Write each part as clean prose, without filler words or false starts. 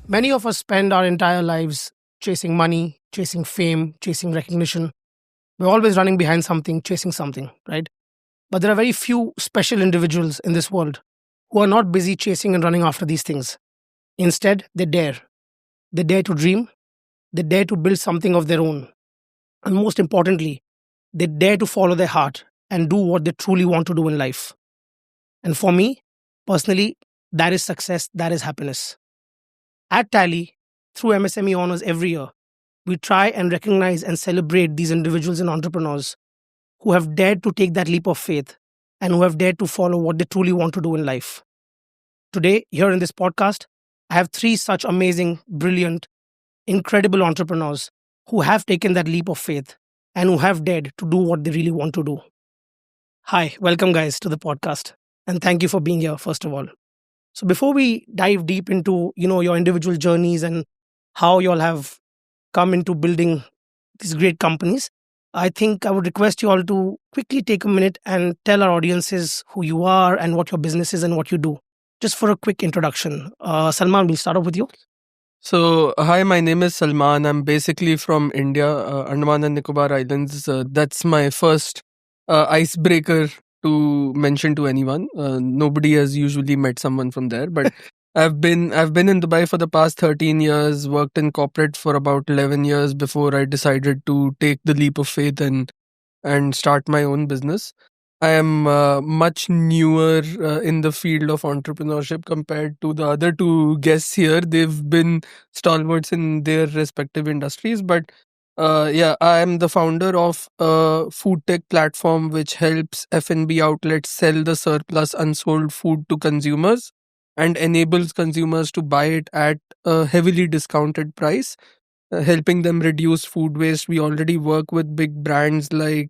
Many of us spend our entire lives chasing money, chasing fame, chasing recognition. We're always running behind something, chasing something, right? But there are very few special individuals in this world who are not busy chasing and running after these things. Instead, they dare. They dare to dream, they dare to build something of their own. And most importantly, they dare to follow their heart and do what they truly want to do in life. And for me, personally, that is success, that is happiness. At Tally, through MSME Honors every year, we try and recognize and celebrate these individuals and entrepreneurs who have dared to take that leap of faith and who have dared to follow what they truly want to do in life. Today, here in this podcast, I have three such amazing, brilliant, incredible entrepreneurs who have taken that leap of faith and who have dared to do what they really want to do. Hi, welcome guys to the podcast. And thank you for being here, first of all. So before we dive deep into, your individual journeys and how you all have come into building these great companies, I think I would request you all to quickly take a minute and tell our audiences who you are and what your business is and what you do. Just for a quick introduction. Salman, we'll start off with you. So, hi, my name is Salman. I'm basically from India, Andaman and Nicobar Islands. That's my first icebreaker to mention to anyone. Nobody has usually met someone from there, but I've been in Dubai for the past 13 years. Worked in corporate for about 11 years before I decided to take the leap of faith and start my own business. I am much newer in the field of entrepreneurship compared to the other two guests here. They've been stalwarts in their respective industries, but yeah, I am the founder of a food tech platform which helps F&B outlets sell the surplus unsold food to consumers and enables consumers to buy it at a heavily discounted price, helping them reduce food waste. We already work with big brands like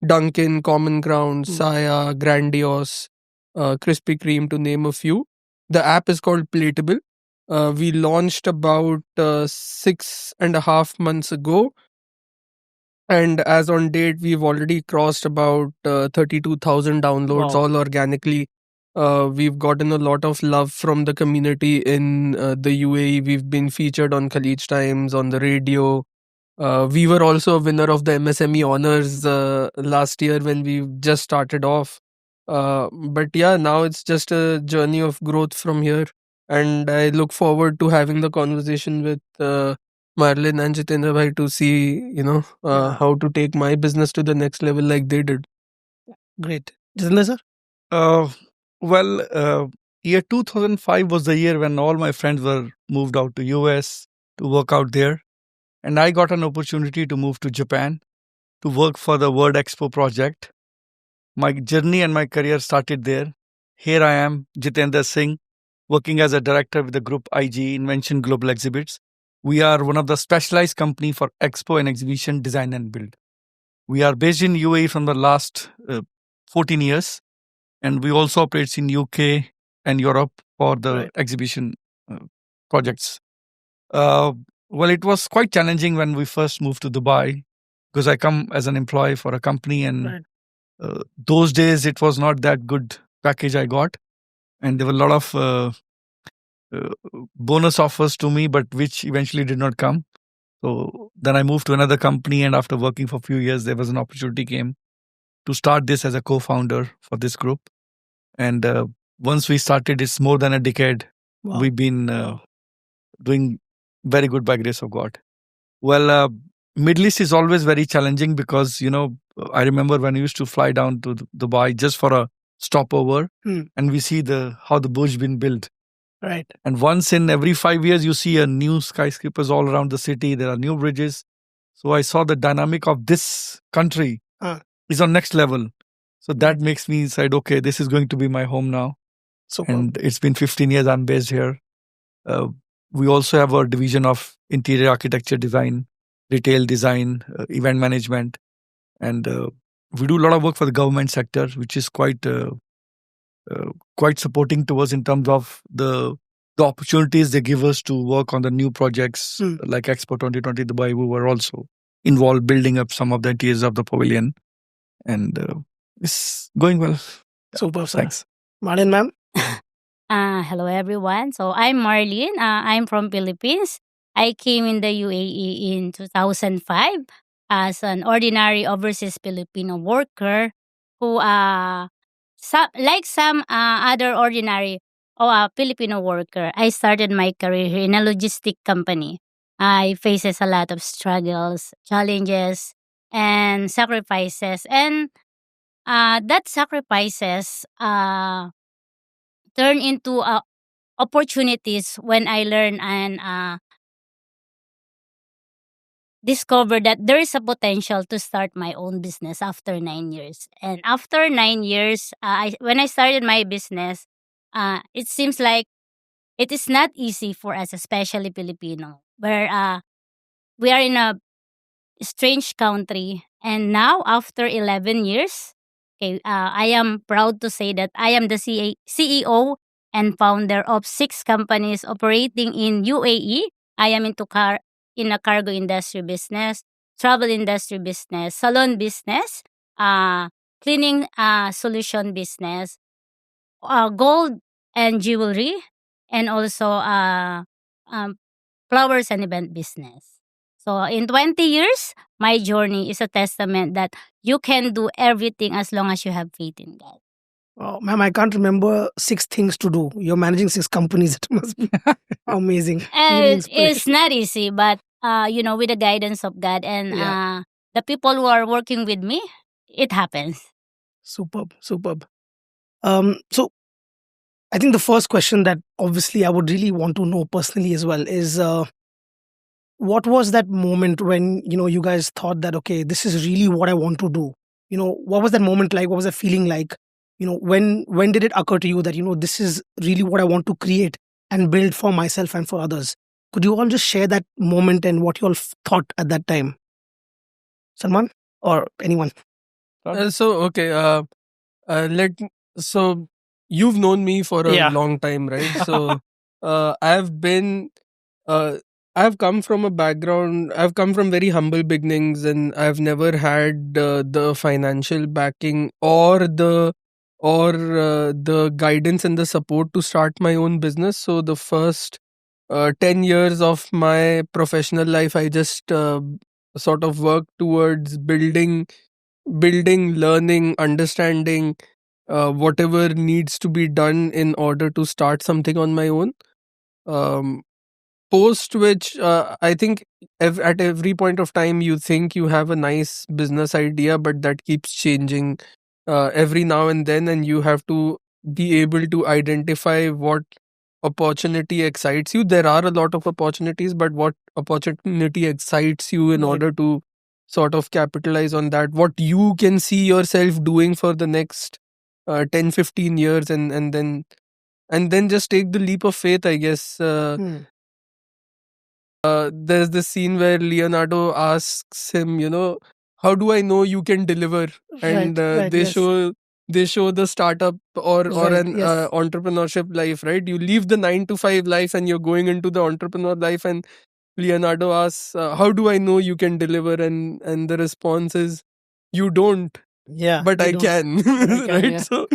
Dunkin', Common Ground, Saya, Grandiose, Krispy Kreme, to name a few. The app is called Plateable. We launched about 6.5 months ago. And as on date, we've already crossed about 32,000 downloads, Wow. all organically. We've gotten a lot of love from the community in the UAE. We've been featured on Khalij Times, on the radio. We were also a winner of the MSME Honors last year when we just started off. But yeah, now it's just a journey of growth from here. And I look forward to having the conversation with Marlin and Jitendra bhai to see, how to take my business to the next level like they did. Great. Jitendra sir? Uh, year 2005 was the year when all my friends were moved out to US to work out there. And I got an opportunity to move to Japan to work for the World Expo project. My journey and my career started there. Here I am, Jitendra Singh, working as a director with the group IG, Invention Global Exhibits. We are one of the specialized company for expo and exhibition design and build. We are based in UAE from the last 14 years. And we also operate in UK and Europe for the exhibition projects. Well, it was quite challenging when we first moved to Dubai because I come as an employee for a company, and those days it was not that good package I got, and there were a lot of bonus offers to me, but which eventually did not come. So then I moved to another company, and after working for a few years, there was an opportunity came to start this as a co-founder for this group. And once we started, it's more than a decade. Wow. We've been doing very good by grace of God. Well, Middle East is always very challenging because, I remember when we used to fly down to Dubai just for a stopover, and we see how the Burj been built. Right. And once in every 5 years, you see a new skyscrapers all around the city. There are new bridges. So I saw the dynamic of this country is on next level. So that makes me decide, okay, this is going to be my home now. Super. And it's been 15 years I'm based here. We also have a division of interior architecture design, retail design, event management. And we do a lot of work for the government sector, which is quite supporting to us in terms of the opportunities they give us to work on the new projects like Expo 2020 Dubai. We were also involved building up some of the interiors of the pavilion. And it's going well. Super, sir. Thanks. Marlin, ma'am? Hello, everyone. So I'm Marlene. I'm from Philippines. I came in the UAE in 2005 as an ordinary overseas Filipino worker who, like some other ordinary Filipino worker, I started my career in a logistic company. I faces a lot of struggles, challenges, and sacrifices, and that sacrifices turn into opportunities when I learn and discover that there is a potential to start my own business after 9 years. And after 9 years, when I started my business, it seems like it is not easy for us, especially Filipino, where we are in a strange country. And now, after 11 years, okay, I am proud to say that I am the CEO and founder of 6 companies operating in UAE. I am in a cargo industry business, travel industry business, salon business, uh, cleaning solution business, gold and jewelry, and also um, flowers and event business. So in 20 years, my journey is a testament that you can do everything as long as you have faith in God. Oh, ma'am, I can't remember 6 things to do. You're managing 6 companies. It must be amazing. Really And it's inspirational. not easy, but with the guidance of God and Yeah. the people who are working with me, it happens. Superb, superb. So I think the first question that obviously I would really want to know personally as well is what was that moment when you guys thought that, okay, this is really what I want to do? What was that moment like? What was that feeling like? When did it occur to you that this is really what I want to create and build for myself and for others? Could you all just share that moment and what you all thought at that time? Salman or anyone? So okay, let so you've known me for a Yeah. long time, right? So I've been I've come from a background. I've come from very humble beginnings, and I've never had the financial backing or the guidance and the support to start my own business. So the first 10 years of my professional life, I just sort of worked towards building, learning, understanding whatever needs to be done in order to start something on my own. Um, Post which, I think at every point of time you think you have a nice business idea, but that keeps changing every now and then, and you have to be able to identify what opportunity excites you. There are a lot of opportunities, but what opportunity excites you in Right. order to sort of capitalize on that, what you can see yourself doing for the next 10 15 years, and then just take the leap of faith, I guess. Hmm. There's this scene where Leonardo asks him, how do I know you can deliver? And Right. Right. Yes. they show the startup or Right. an Yes. entrepreneurship life, right? You leave the 9 to 5 life and you're going into the entrepreneur life, and Leonardo asks, how do I know you can deliver? And the response is, you don't, Yeah. but You I don't. can, But I can. right? Yeah. So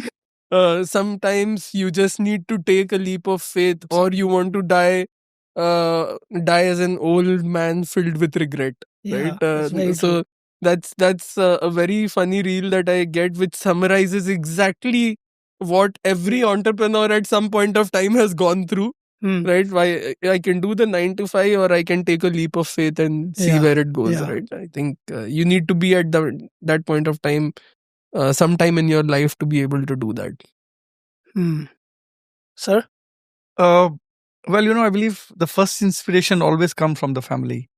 sometimes you just need to take a leap of faith, or you want to die as an old man filled with regret, Yeah. right? That's very true. So that's a very funny reel that I get, which summarizes exactly what every entrepreneur at some point of time has gone through, Hmm. right? Why I can do the 9 to 5, or I can take a leap of faith and see Yeah. where it goes, Yeah. right? I think you need to be at that point of time, sometime in your life, to be able to do that. Hmm. Sir? Uh, well, I believe the first inspiration always comes from the family.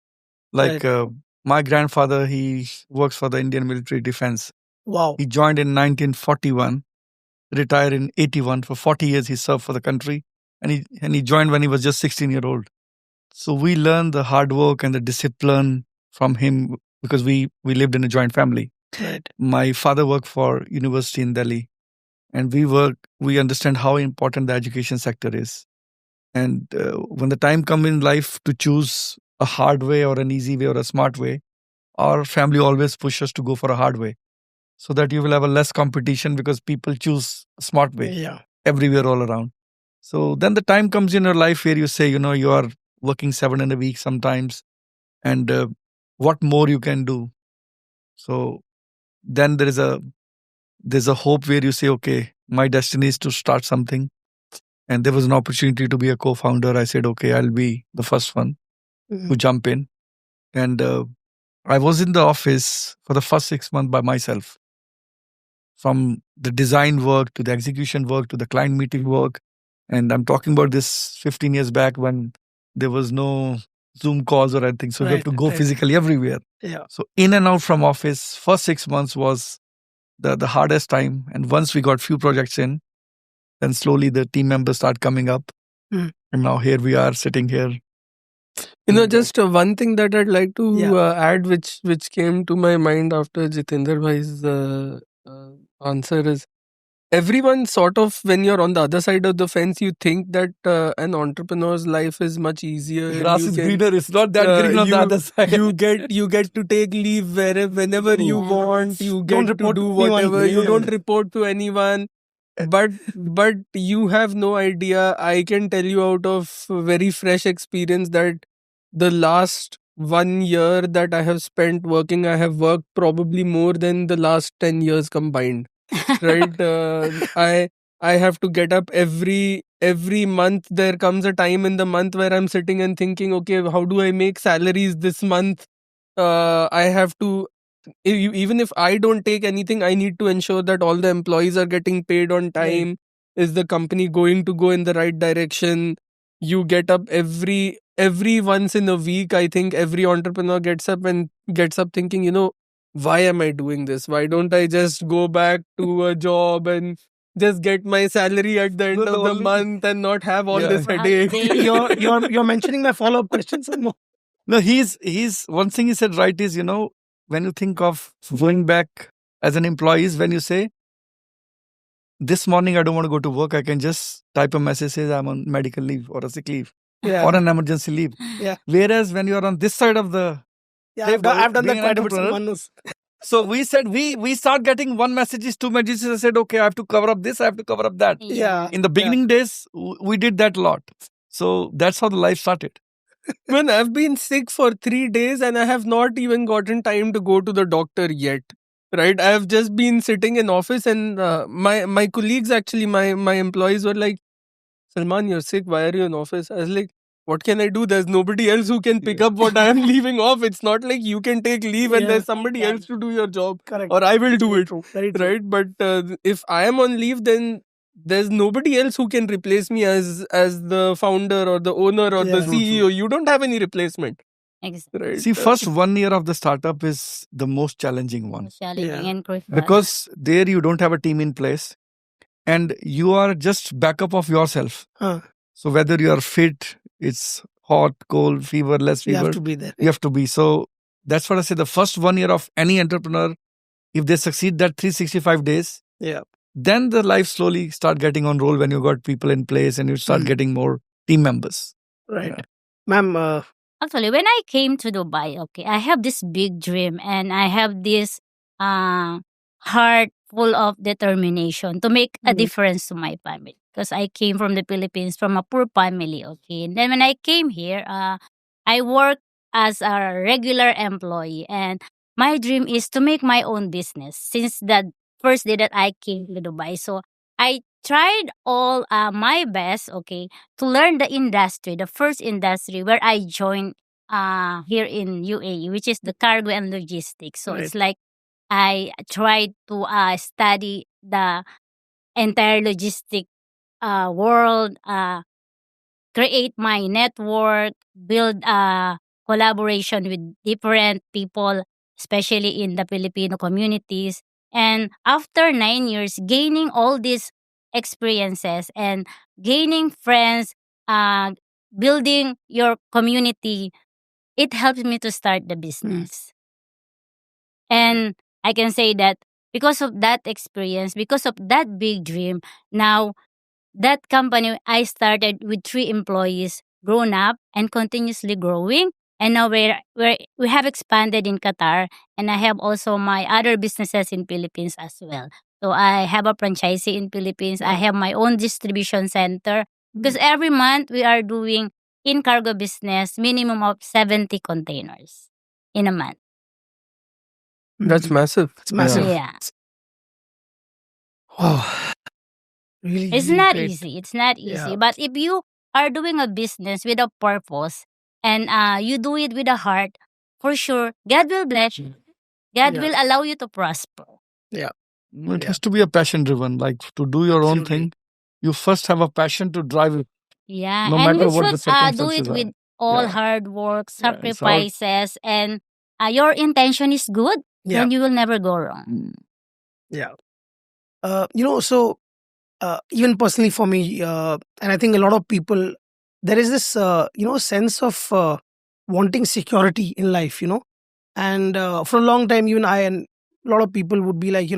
Like Right. my grandfather, he works for the Indian military defense. Wow. He joined in 1941, retired in 81. For 40 years, he served for the country, and he joined when he was just 16-year-old. So we learned the hard work and the discipline from him because we lived in a joint family. Right. My father worked for university in Delhi, and we understand how important the education sector is. And when the time comes in life to choose a hard way or an easy way or a smart way, our family always pushes us to go for a hard way, so that you will have a less competition because people choose a smart way Yeah. everywhere all around. So then the time comes in your life where you say, you are working 7 in a week sometimes, and what more you can do. So then there's a hope where you say, okay, my destiny is to start something. And there was an opportunity to be a co-founder. I said, okay, I'll be the first one to jump in. And I was in the office for the first 6 months by myself, from the design work to the execution work to the client meeting work. And I'm talking about this 15 years back when there was no Zoom calls or anything. So you have to go physically everywhere. Yeah. So in and out from office, first 6 months was the hardest time. And once we got few projects in, then slowly the team members start coming up. Mm. And now here we are sitting here. Just one thing that I'd like to Yeah. add, which came to my mind after Jitendra Bhai's answer, is everyone sort of, when you're on the other side of the fence, you think that an entrepreneur's life is much easier. Grass You is can- greener. It's not that green on the you- other side. you get to take leave whenever you want. You Don't get to report do to anyone. whatever. You Yeah. don't report to anyone. But you have no idea. I can tell you out of very fresh experience that the last 1 year that I have spent working, I have worked probably more than the last 10 years combined. Right? I have to get up every month. There comes a time in the month where I'm sitting and thinking, okay, how do I make salaries this month? I have to, even if I don't take anything, I need to ensure that all the employees are getting paid on time. Is the company going to go in the right direction? You get up every once in a week. I think every entrepreneur gets up thinking, why am I doing this? Why don't I just go back to a job and just get my salary at the end No, of the only- month and not have all Yeah. this headache? You're mentioning my follow-up questions. No, he's one thing he said right is, when you think of going back as an employee, is when you say, this morning I don't want to go to work, I can just type a message, says I'm on medical leave or a sick leave Yeah. or an emergency leave. Yeah. Whereas when you are on this side of the, Yeah, Hey, I've done being that an quite a bit. entrepreneur, Salman knows. so we said we start getting one messages, two messages. I said, okay, I have to cover up this, I have to cover up that. Yeah. In the beginning days, we did that a lot. So that's how the life started. Man, I've been sick for 3 days and I have not even gotten time to go to the doctor yet. Right? I have just been sitting in office and my colleagues, actually, my employees were like, Salman, you're sick. Why are you in office? I was like, what can I do? There's nobody else who can pick up what I am leaving off. It's not like you can take leave and Yeah. there's somebody else to do your job. Correct. Or I will do Very it. true. Very true. Right? But if I am on leave, then there's nobody else who can replace me as the founder or the owner or the Yeah. CEO. You don't have any replacement. Exactly. Right? See, first 1 year of the startup is the most challenging one. Challenging Yeah. and crucial. Because there you don't have a team in place and you are just backup of yourself. Huh. So whether you are fit, it's hot, cold, fever, less You fever, have to be there. you have to be. So that's what I say. The first 1 year of any entrepreneur, if they succeed that 365 days, Yeah. then the life slowly start getting on roll when you got people in place and you start Mm. getting more team members. Right. Yeah. Ma'am, Actually, when I came to Dubai, okay, I have this big dream and I have this heart full of determination to make a Mm. difference to my family. Because I came from the Philippines from a poor family, okay. And then when I came here, I worked as a regular employee and my dream is to make my own business since the first day that I came to Dubai. So I tried all my best, okay, to learn the industry, the first industry where I joined here in UAE, which is the cargo and logistics. So it's like I tried to study the entire logistic world, create my network, build collaboration with different people, especially in the Filipino communities. And after 9 years, gaining all these experiences and gaining friends, building your community, it helps me to start the business. And I can say that because of that experience, because of that big dream, now that company I started with 3 employees, grown up and continuously growing. And now we have expanded in Qatar, and I have also my other businesses in Philippines as well. So I have a franchisee in Philippines. I have my own distribution center. Because every month we are doing in cargo business minimum of 70 containers in a month. That's massive. It's massive. Yeah. Wow. Really, It's really not great. easy. It's not easy. Yeah. But if you are doing a business with a purpose and you do it with a heart, for sure, God will bless you. God Yeah. will allow you to prosper. It Yeah. has to be a passion driven. Like to do your own Absolutely. thing, you first have a passion to drive it. Yeah. No and matter you what the should do it circumstances are. with all Yeah. hard work, Yeah, it's all- sacrifices, and your intention is good, Yeah. then you will never go wrong. Yeah. So even personally for me, and I think a lot of people, there is this, sense of wanting security in life, and for a long time, even I and a lot of people would be like,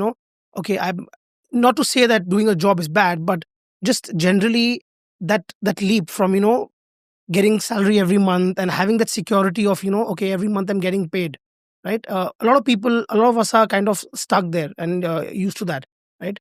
okay, I'm not to say that doing a job is bad, but just generally that leap from, getting salary every month and having that security of, okay, every month I'm getting paid, right? A lot of us are kind of stuck there and used to that, right?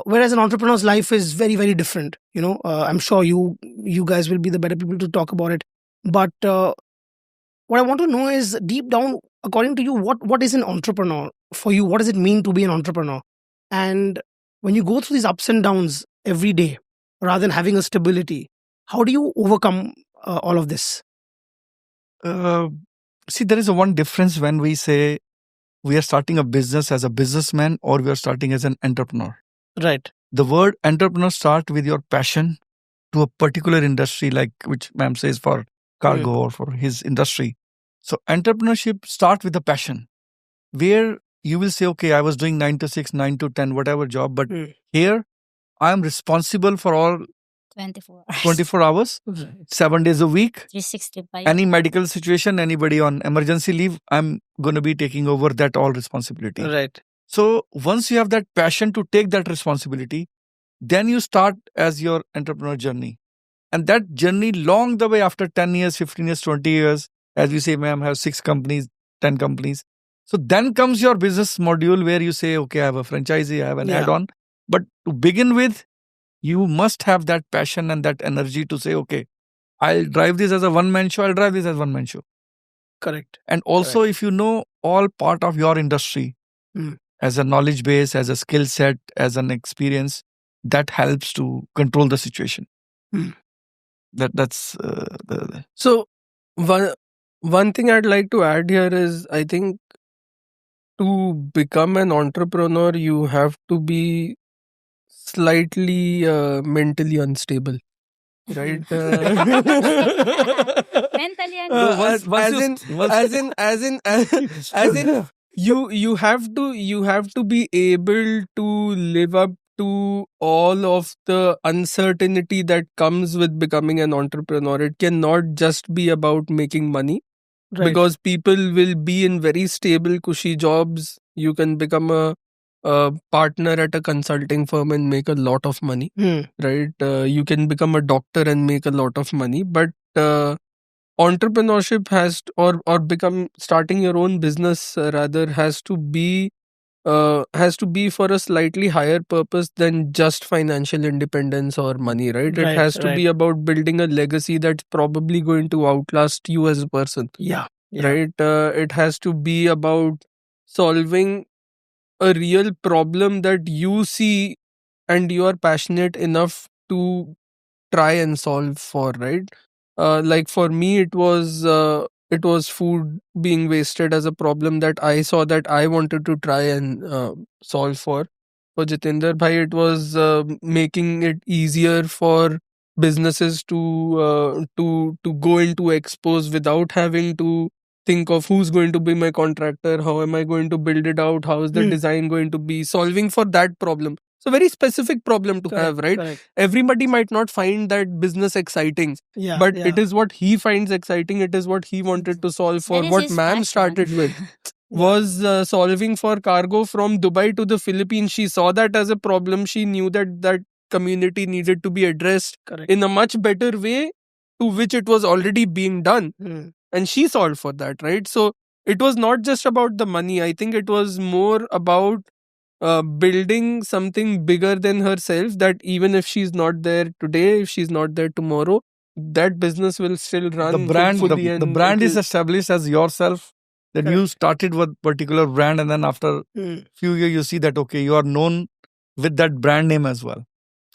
Whereas an entrepreneur's life is very, very different. I'm sure you guys will be the better people to talk about it. But what I want to know is deep down, according to you, what is an entrepreneur for you? What does it mean to be an entrepreneur? And when you go through these ups and downs every day, rather than having a stability, how do you overcome all of this? See, there is a one difference when we say we are starting a business as a businessman or we are starting as an entrepreneur. Right. The word entrepreneur start with your passion to a particular industry, like which ma'am says for cargo or for his industry. So entrepreneurship start with a passion where you will say, okay, I was doing 9 to 6, 9 to 10, whatever job, but here I am responsible for all 24 hours. 24 hours, 7 days a week. 365. Any medical situation, anybody on emergency leave, I'm going to be taking over that all responsibility. Right. So once you have that passion to take that responsibility, then you start as your entrepreneur journey. And that journey along the way after 10 years, 15 years, 20 years, as we say, ma'am, have 6 companies, 10 companies. So then comes your business module where you say, okay, I have a franchisee, I have an Yeah. add-on. But to begin with, you must have that passion and that energy to say, okay, I'll drive this as a one-man show, I'll drive this as one-man show. Correct. And also, if you know all part of your industry as a knowledge base, as a skill set, as an experience, that helps to control the situation. That's So one thing I'd like to add here is I think to become an entrepreneur, you have to be slightly mentally unstable, right? Mentally and As in, you have to be able to live up to all of the uncertainty that comes with becoming an entrepreneur. It cannot just be about making money. Right. Because people will be in very stable, cushy jobs. You can become a partner at a consulting firm and make a lot of money, right? You can become a doctor and make a lot of money. But entrepreneurship or become starting your own business rather has to be for a slightly higher purpose than just financial independence or money, right? It Right, has to be about building a legacy that's probably going to outlast you as a person. Yeah. Right? It has to be about solving a real problem that you see and you are passionate enough to try and solve for, right? Like for me, it was food being wasted as a problem that I saw that I wanted to try and solve for. For Jitender Bhai, it was making it easier for businesses to go into expos without having to think of who's going to be my contractor, how am I going to build it out, how is the design going to be, solving for that problem. It's a very specific problem to have, right? Correct. Everybody might not find that business exciting, Yeah. but yeah. it is what he finds exciting. It is what he wanted to solve for. That is What his ma'am passion. started with was solving for cargo from Dubai to the Philippines. She saw that as a problem. She knew that community needed to be addressed Correct. in a much better way to which it was already being done. And she solved for that, right? So it was not just about the money. I think it was more about building something bigger than herself, that even if she's not there today, if she's not there tomorrow, that business will still run The brand, fully, the and brand it is will- established as yourself. Then you Correct. started with particular brand, and then after Mm. few years, you see that okay, you are known with that brand name as well,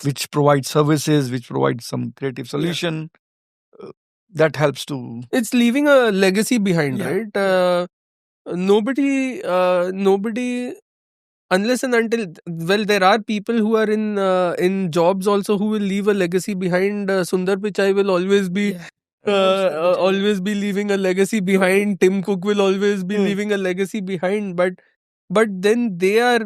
which provides services, which provides some creative solution. That helps to. it's leaving a legacy behind, Yeah. right? Nobody, unless and until, well, there are people who are in jobs also who will leave a legacy behind. Sundar Pichai will always be Yeah. Sundar Pichai. always be leaving a legacy behind. Tim Cook will always be Hmm. leaving a legacy behind, but then they are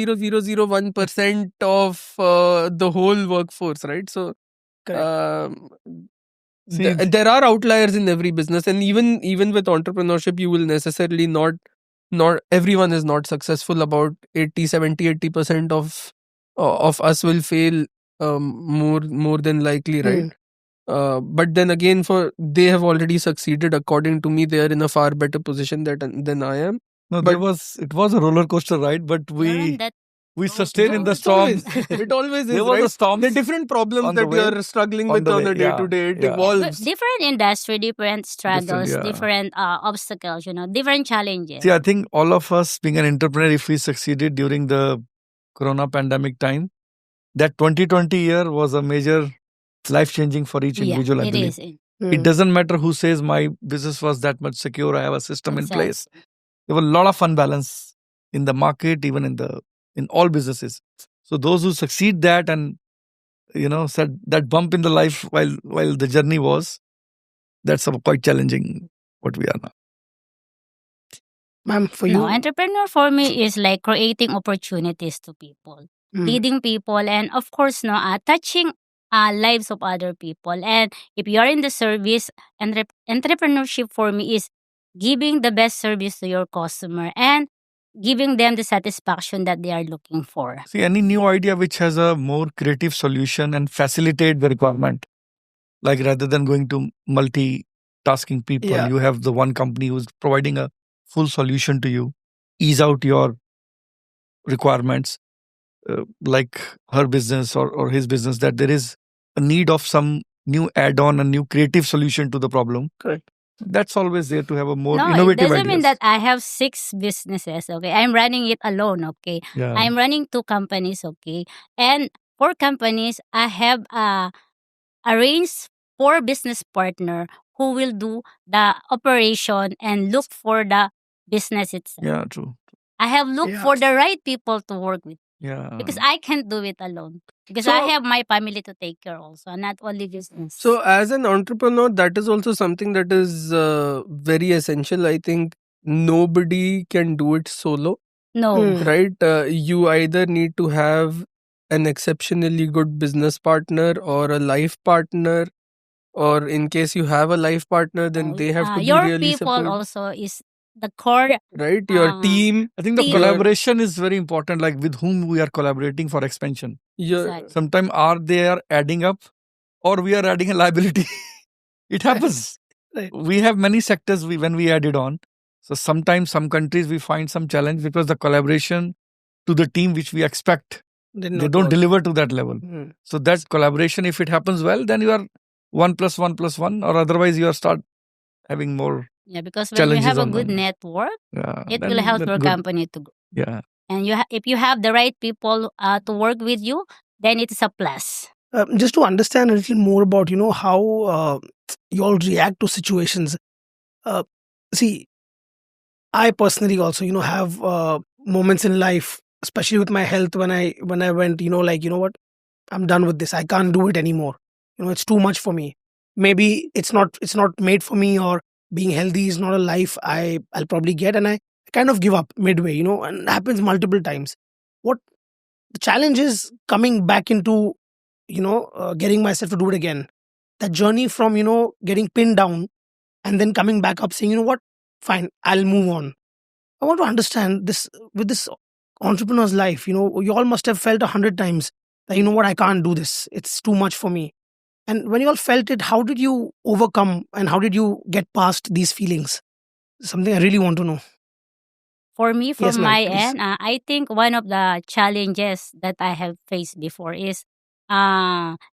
0.000000001% of the whole workforce, right? So Correct. See, there are outliers in every business, and even with entrepreneurship, you will necessarily not everyone is not successful. About 80% of us will fail, more than likely, right? But then again, for they have already succeeded. According to me, they are in a far better position than I am. no, but- it was a roller coaster ride, but You're on we that. sustained in the It's storm. always- it always is, There was right? a storm. The different problems on the that you way, are struggling on with the on way, a day yeah, to day, it yeah. evolves. Different industry, different struggles, yeah. different obstacles, different challenges. See, I think all of us being an entrepreneur, if we succeeded during the Corona pandemic time, that 2020 year was a major life changing for each Yeah, individual, I it believe. is. It doesn't matter who says my business was that much secure, I have a system in Exactly. place. There were a lot of unbalance in the market, even in all businesses. So those who succeed that and said that bump in the life while the journey was, that's quite challenging what we are now. Ma'am, for No, you. entrepreneur for me is like creating opportunities to people, Mm. leading people, and of course, touching lives of other people. And if you are in the service, entrepreneurship for me is giving the best service to your customer and giving them the satisfaction that they are looking for. See, any new idea which has a more creative solution and facilitate the requirement, like rather than going to multitasking people, Yeah. you have the one company who's providing a full solution to you, ease out your requirements, like her business or his business, that there is a need of some new add-on, a new creative solution to the problem. Correct. That's always there to have a more No, it innovative doesn't mean ideas. that I have 6 businesses. Okay, I'm running it alone. Okay, Yeah. I'm running 2 companies. Okay, and 4 companies, I have arranged 4 business partner who will do the operation and look for the business itself. Yeah, true. I have looked Yeah. for the right people to work with Yeah. because I can't do it alone. Because I So- have my family to take care also, not only business. So, as an entrepreneur, that is also something that is very essential. I think nobody can do it solo, no, Mm. right? You either need to have an exceptionally good business partner or a life partner, or in case you have a life partner, then no, they have to be your really people supportive, also is the core. right? Your uh, team, I think the Team. collaboration is very important, like with whom we are collaborating for expansion. your Exactly. Sometimes they are adding up or we are adding a liability. It happens. Right. We have many sectors when we add it on. So sometimes some countries we find some challenge because the collaboration to the team which we expect, Did they not don't work. deliver to that level. Mm. So that collaboration, if it happens well, then you are 1 + 1 + 1, or otherwise you are start having more. Yeah, because when you Challenges have a on good them. network, it then will help that's your good. company to grow. Yeah. And if you have the right people to work with you, then it is a plus. Just to understand a little more about how you all react to situations. See, I personally also have moments in life, especially with my health, when I went what, I'm done with this, I can't do it anymore, it's too much for me. Maybe it's not made for me, or being healthy is not a life I'll probably get, and I kind of give up midway, and it happens multiple times. What the challenge is, coming back into getting myself to do it again. That journey from getting pinned down and then coming back up, saying, what, fine, I'll move on. I want to understand this with this entrepreneur's life. You all must have felt 100 times that, what, I can't do this, it's too much for me. And when you all felt it, how did you overcome and how did you get past these feelings? Something I really want to know. For me, Yes, from ma'am, my please. end, I think one of the challenges that I have faced before is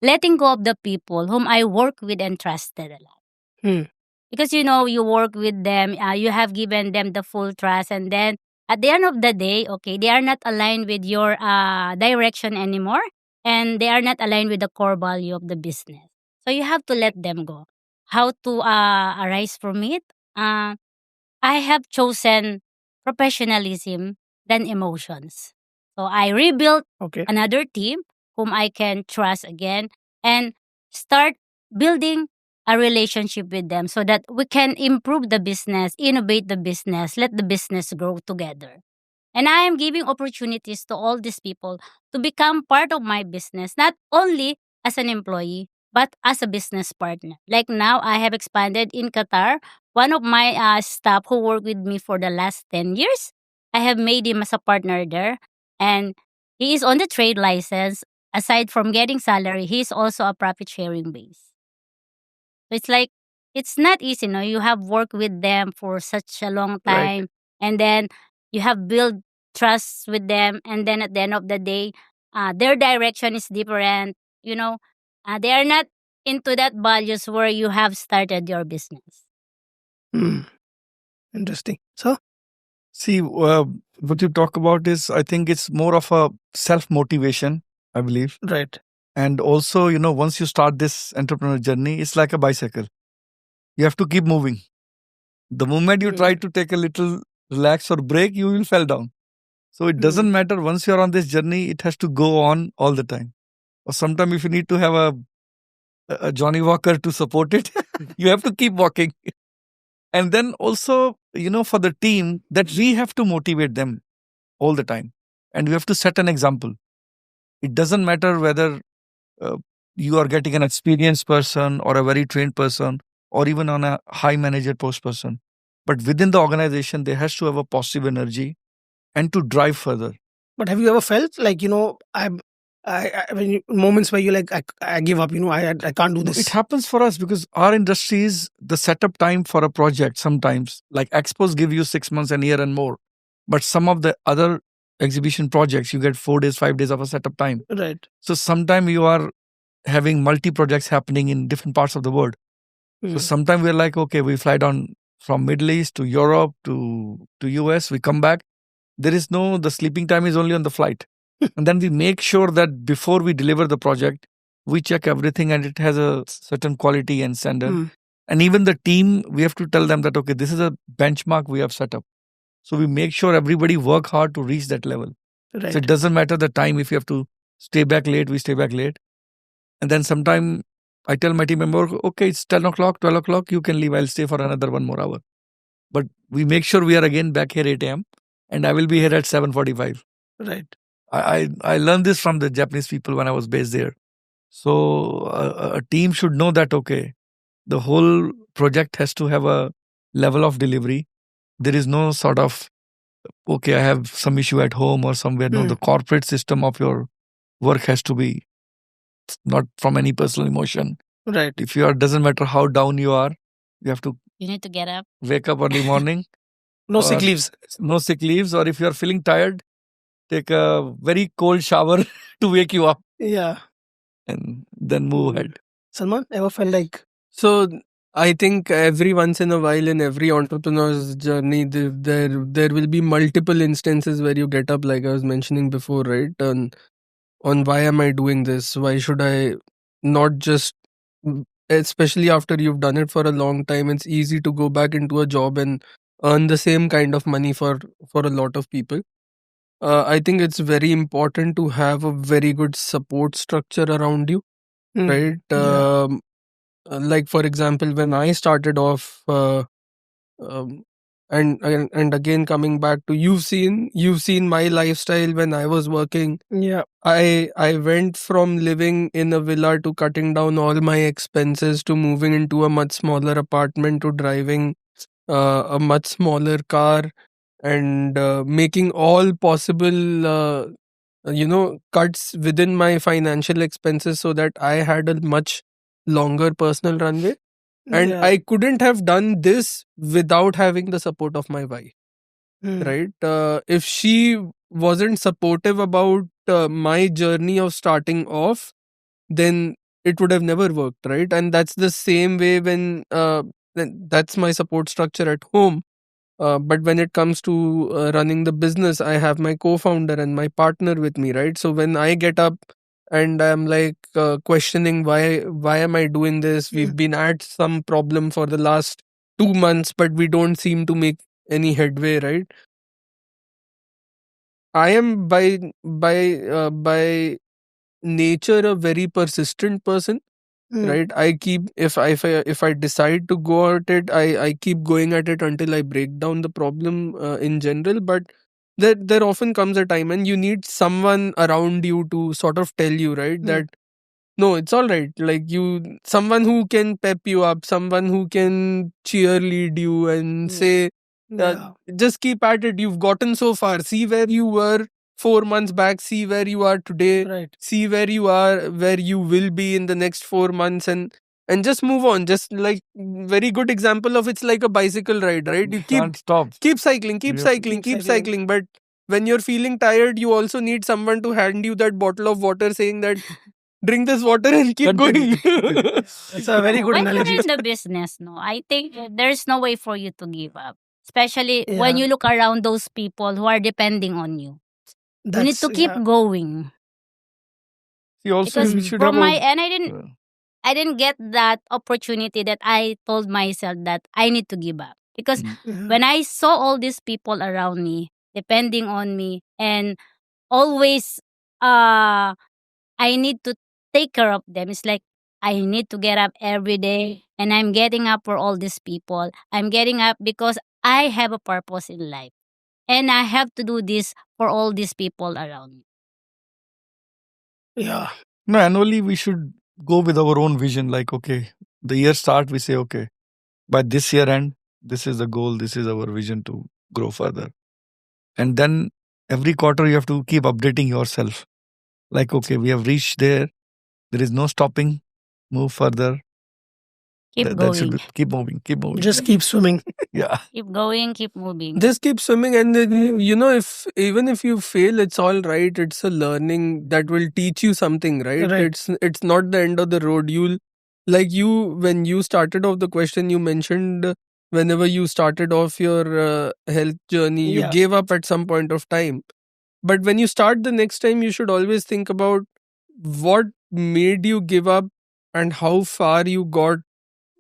letting go of the people whom I work with and trusted a lot. Hmm. Because you work with them, you have given them the full trust, and then at the end of the day, okay, they are not aligned with your direction anymore, and they are not aligned with the core value of the business. So you have to let them go. How to arise from it? Uh, I have chosen professionalism than emotions. So I rebuilt Okay. another team whom I can trust again and start building a relationship with them so that we can improve the business, innovate the business, let the business grow together. And I am giving opportunities to all these people to become part of my business, not only as an employee, but as a business partner. Like now, I have expanded in Qatar. One of my staff who worked with me for the last 10 years, I have made him as a partner there. And he is on the trade license. Aside from getting salary, he's also a profit sharing base. So it's like, it's not easy, no? You have worked with them for such a long Right. time, and then you have built trust with them, and then at the end of the day, their direction is different. They are not into that values where you have started your business. Hmm. Interesting. So, See, what you talk about is, I think it's more of a self motivation, I believe. right. And also, once you start this entrepreneur journey, it's like a bicycle. You have to keep moving. The moment you try to take a little relax or break, you will fall down. So it doesn't matter. Once you're on this journey, it has to go on all the time. Or sometimes if you need to have a Johnny Walker to support it, you have to keep walking. And then also, for the team, that we have to motivate them all the time. And we have to set an example. It doesn't matter whether uh, you are getting an experienced person or a very trained person or even on a high manager post person. But within the organization, there has to have a positive energy and to drive further. But have you ever felt like, when moments where you're like, I give up, I can't do No, this? it happens for us because our industry is the setup time for a project sometimes. Like expos give you 6 months, a year and more. But some of the other exhibition projects, you get 4 days, 5 days of a setup time. Right. So sometimes you are having multi projects happening in different parts of the world. So sometimes we're like, okay, we fly down from Middle East to Europe to US, we come back. There is the sleeping time is only on the flight. And then we make sure that before we deliver the project, we check everything and it has a certain quality and standard. And even the team, we have to tell them that, okay, this is a benchmark we have set up. So we make sure everybody work hard to reach that level. Right. So it doesn't matter the time. If you have to stay back late, we stay back late. And then sometime I tell my team member, okay, it's 10 o'clock, 12 o'clock, you can leave. I'll stay for another 1 more hour. But we make sure we are again back here 8 a.m. and I will be here at 7:45. Right. I learned this from the Japanese people when I was based there. So a team should know that, okay, the whole project has to have a level of delivery. There is no sort of, okay, I have some issue at home or somewhere. No, the corporate system of your work has to be not from any personal emotion. Right. If you are, doesn't matter how down you are, you have to You need to get up. wake up early morning. No sick leaves. No sick leaves. Or if you are feeling tired, take a very cold shower to wake you up Yeah. and then move ahead. Salman, ever felt like So I think every once in a while in every entrepreneur's journey, there will be multiple instances where you get up, like I was mentioning before, right? On why am I doing this? Why should I not just, especially after you've done it for a long time, it's easy to go back into a job and earn the same kind of money for a lot of people. I think it's very important to have a very good support structure around you, right? Yeah. Like for example, when I started off, um, and again coming back to you've seen my lifestyle when I was working. Yeah. I went from living in a villa to cutting down all my expenses to moving into a much smaller apartment to driving a much smaller car and making all possible cuts within my financial expenses so that I had a much longer personal runway. And Yeah. I couldn't have done this without having the support of my wife. Mm. right? If she wasn't supportive about my journey of starting off, then it would have never worked, right? And that's the same way when that's my support structure at home. But when it comes to running the business, I have my co-founder and my partner with me, right? So when I get up and I'm like questioning why am I doing this? We've been at some problem for the last 2 months, but we don't seem to make any headway, right? I am by nature a very persistent person, Mm. right? I keep if I decide to go at it, I keep going at it until I break down the problem in general. But there often comes a time and you need someone around you to sort of tell you, right, Mm. that no, it's all right. Like someone who can pep you up, someone who can cheerlead you and say, Yeah. just keep at it. You've gotten so far. See where you were 4 months back. See where you are today. Right. See where you are, where you will be in the next 4 months, and just move on. Just like very good example of it's like a bicycle ride, right? You Can't stop. keep cycling, You keep have to cycling, keep keep cycling. cycling. But when you're feeling tired, you also need someone to hand you that bottle of water, saying that drink this water and keep Continue. going. It's a very good When you're analogy. in the business, no, I think there's no way for you to give up. Especially when Yeah. you look around those people who are depending on you. You need That's to keep yeah. going. See, also Because we should from have my a. end, I didn't get that opportunity that I told myself that I need to give up. Because Yeah. when I saw all these people around me depending on me and always I need to take care of them. It's like I need to get up every day and I'm getting up for all these people. I'm getting up because I have a purpose in life. And I have to do this for all these people around me. Yeah. No, annually we should go with our own vision. Like, okay, the year start, we say, okay, by this year end, this is the goal, this is our vision to grow further. And then every quarter you have to keep updating yourself. Like, okay, we have reached there. There is no stopping. Move further. Keep That should going. be, keep moving, keep moving. Just keep swimming. Yeah. Keep going, keep moving. Just keep swimming, and then, if even if you fail, it's all right. It's a learning that will teach you something, right? Right. It's not the end of the road. When you started off the question, you mentioned whenever you started off your health journey, you Yeah. gave up at some point of time. But when you start the next time, you should always think about what made you give up and how far you got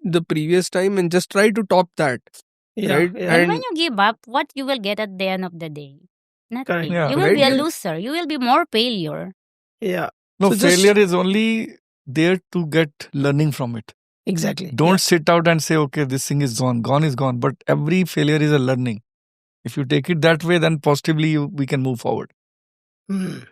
the previous time, and just try to top that. Yeah. Right? Yeah. And when And you give up, what you will get at the end of the day? Nothing. Yeah. You will right, be a you- loser. You will be more failure. Yeah. No, So just- failure is only there to get learning from it. Exactly. Don't sit out and say, okay, this thing is gone. Gone is gone. But every failure is a learning. If you take it that way, then positively we can move forward. Mm.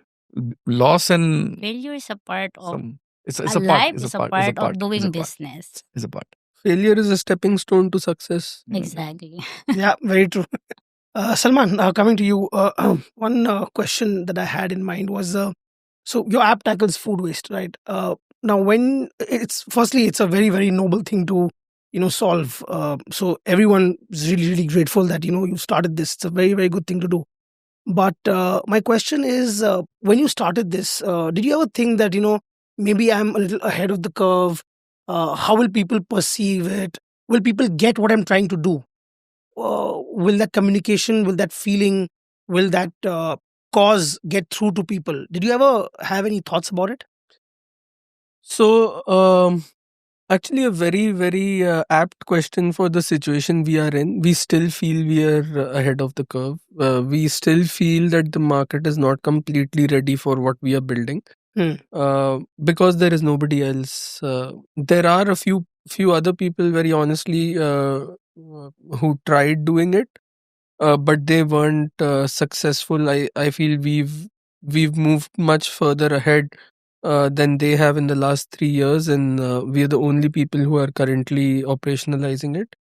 Loss and Failure is a part of some. It's a a part. life. It's Is a a part. It's a part part. of doing It's a part. business. It's a part. Failure is a stepping stone to success. Exactly. Yeah. Very true. Salman, coming to you, one question that I had in mind was so your app tackles food waste, right? Now, when it's a very, very noble thing to, solve. So everyone is really, really grateful that, you started this. It's a very, very good thing to do. But my question is, when you started this, did you ever think that, maybe I'm a little ahead of the curve? How will people perceive it? Will people get what I'm trying to do? Will that communication, will that feeling, will that cause get through to people? Did you ever have any thoughts about it? So, actually, a very, very apt question for the situation we are in. We still feel we are ahead of the curve. We still feel that the market is not completely ready for what we are building. Because there is nobody else. There are a few other people, very honestly, who tried doing it, but they weren't successful. I feel we've moved much further ahead than they have in the last 3 years, and we are the only people who are currently operationalizing it.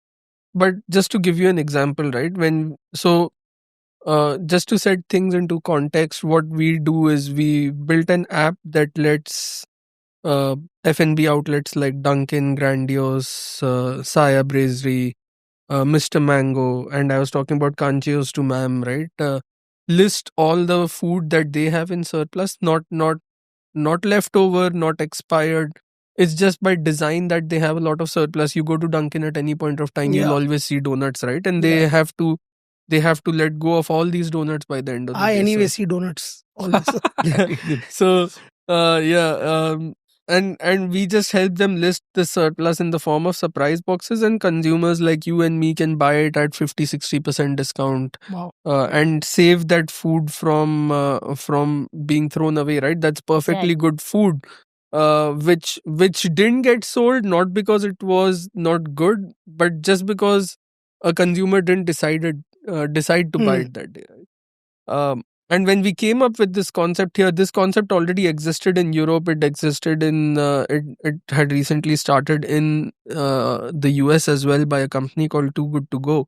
But just to give you an example, right? Just to set things into context, what we do is we built an app that lets F&B outlets like Dunkin', Grandiose, Saya Brasserie, Mr. Mango, and I was talking about Kanchios to Ma'am, right? List all the food that they have in surplus, not leftover, not expired. It's just by design that they have a lot of surplus. You go to Dunkin' at any point of time, you'll Yeah. always see donuts, right? And Yeah. they have to let go of all these donuts by the end of the I day. anyway see donuts always. So yeah, and we just help them list the surplus in the form of surprise boxes, and consumers like you and me can buy it at 50-60% discount. Wow. And save that food from being thrown away, right? That's perfectly Right. good food, which didn't get sold, not because it was not good, but just because a consumer didn't decide to buy Hmm. it that day, right? And when we came up with this concept here, this concept already existed in Europe. It existed in it had recently started in the US as well by a company called Too Good To Go.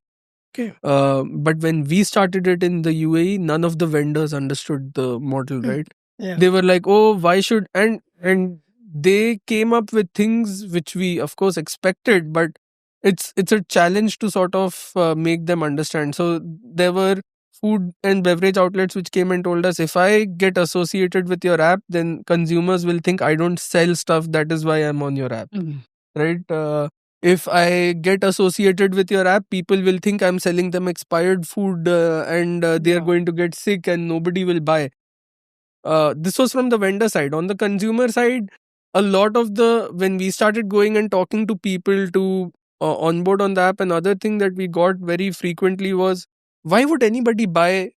Okay. But when we started it in the UAE, none of the vendors understood the model, Hmm. right? Yeah. They were like, "Oh, why should?" And they came up with things which we, of course, expected, but it's a challenge to sort of make them understand. So there were food and beverage outlets which came and told us, if I get associated with your app, then consumers will think I don't sell stuff. That is why I'm on your app, Mm. right? If I get associated with your app, people will think I'm selling them expired food, and they are Yeah. going to get sick and nobody will buy. This was from the vendor side. On the consumer side, a lot of when we started going and talking to people to onboard on the app, another thing that we got very frequently was, why would anybody buy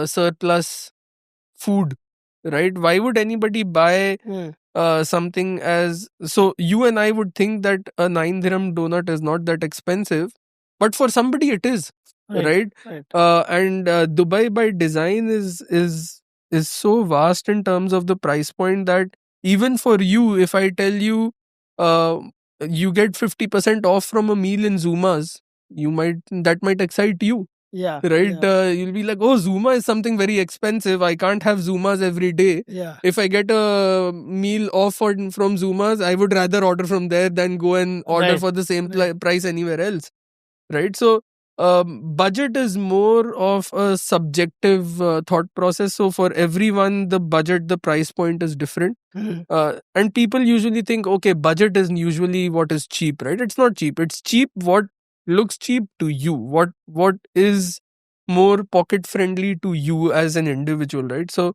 surplus food, right? Why would anybody buy Hmm. something as so? You and I would think that a 9 dirham donut is not that expensive, but for somebody it is, Right. right? Right. And Dubai by design is so vast in terms of the price point that even for you, if I tell you uh, you get 50% off from a meal in Zuma's, that might excite you, Yeah. right? Yeah. You'll be like, oh, Zuma is something very expensive. I can't have Zumas every day. Yeah. If I get a meal off from Zumas, I would rather order from there than go and order Right. for the same Right. price anywhere else, right? So budget is more of a subjective thought process. So for everyone, the price point is different. Mhm. And people usually think, okay, budget is usually what is cheap, right? It's not cheap. It's cheap what looks cheap to you. What is more pocket friendly to you as an individual, right? So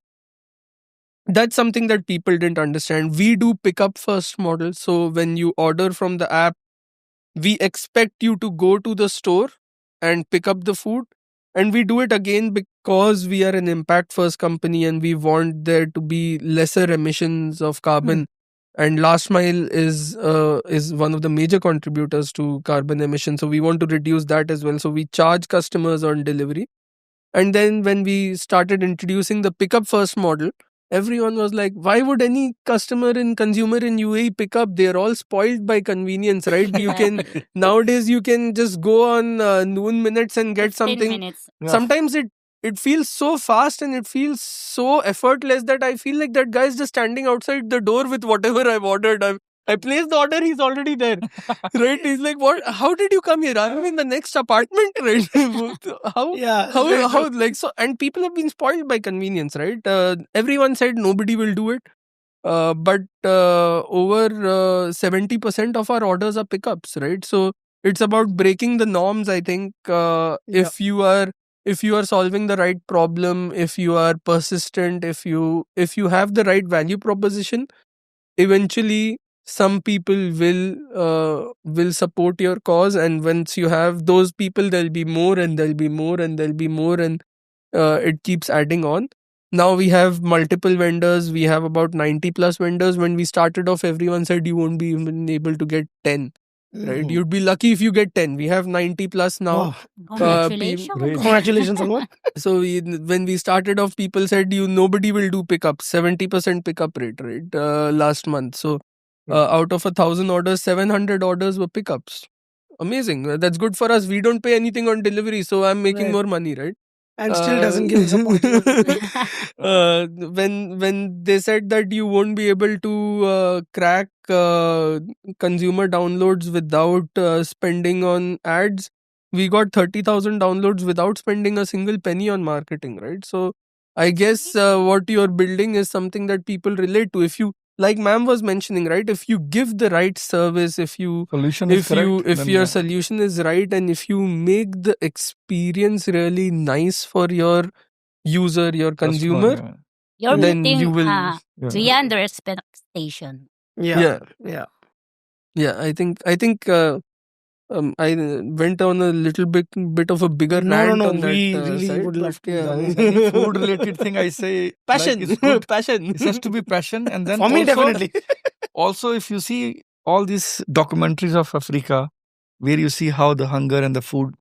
that's something that people didn't understand. We do pick up first model. So when you order from the app, we expect you to go to the store and pick up the food, and we do it again because we are an impact first company and we want there to be lesser emissions of carbon. And last mile is one of the major contributors to carbon emissions, so we want to reduce that as well. So we charge customers on delivery. And then when we started introducing the pickup first model, everyone was like, why would any consumer in UAE pick up? They're all spoiled by convenience, right? You can nowadays you can just go on noon minutes and get 15 something. minutes. Yeah. Sometimes it feels so fast and it feels so effortless that I feel like that guy is just standing outside the door with whatever I've ordered. I placed the order, he's already there. Right? He's like, what? How did you come here? I'm in the next apartment, right? how Yeah. how very how true. like so? And people have been spoiled by convenience, right? Everyone said nobody will do it, but over 70% of our orders are pickups, right? So it's about breaking the norms. I think Yeah. if you are solving the right problem, if you are persistent, if you have the right value proposition, eventually some people will support your cause. And once you have those people, there'll be more and there'll be more and there'll be more, and it keeps adding on. Now we have multiple vendors. We have about 90 plus vendors. When we started off, everyone said you won't be even able to get 10, right? Mhm. You'd be lucky if you get 10. We have 90 plus now. Wow. Congratulations. Great. Congratulations on what? So when we started off, people said nobody will do pickup. 70% pickup rate, right? Last month. So out of 1,000 orders, 700 orders were pickups. Amazing. That's good for us. We don't pay anything on delivery, so I'm making Right. more money, right? And still doesn't give us a point. When they said that you won't be able to crack consumer downloads without spending on ads, we got 30,000 downloads without spending a single penny on marketing, right? So I guess what you're building is something that people relate to. If you, like ma'am was mentioning, right? If you give the right service, if your solution is right, and if you make the experience really nice for your user, your consumer, You're then meeting you will. beyond their expectation. Yeah. I think I went on a little bit of a bigger No, rant no, on we that really side, would love but to. Any food related thing I say passion, like, it's good. passion. It has to be passion, and then For me, also, definitely. also if you see all these documentaries of Africa, where you see how the hunger and the food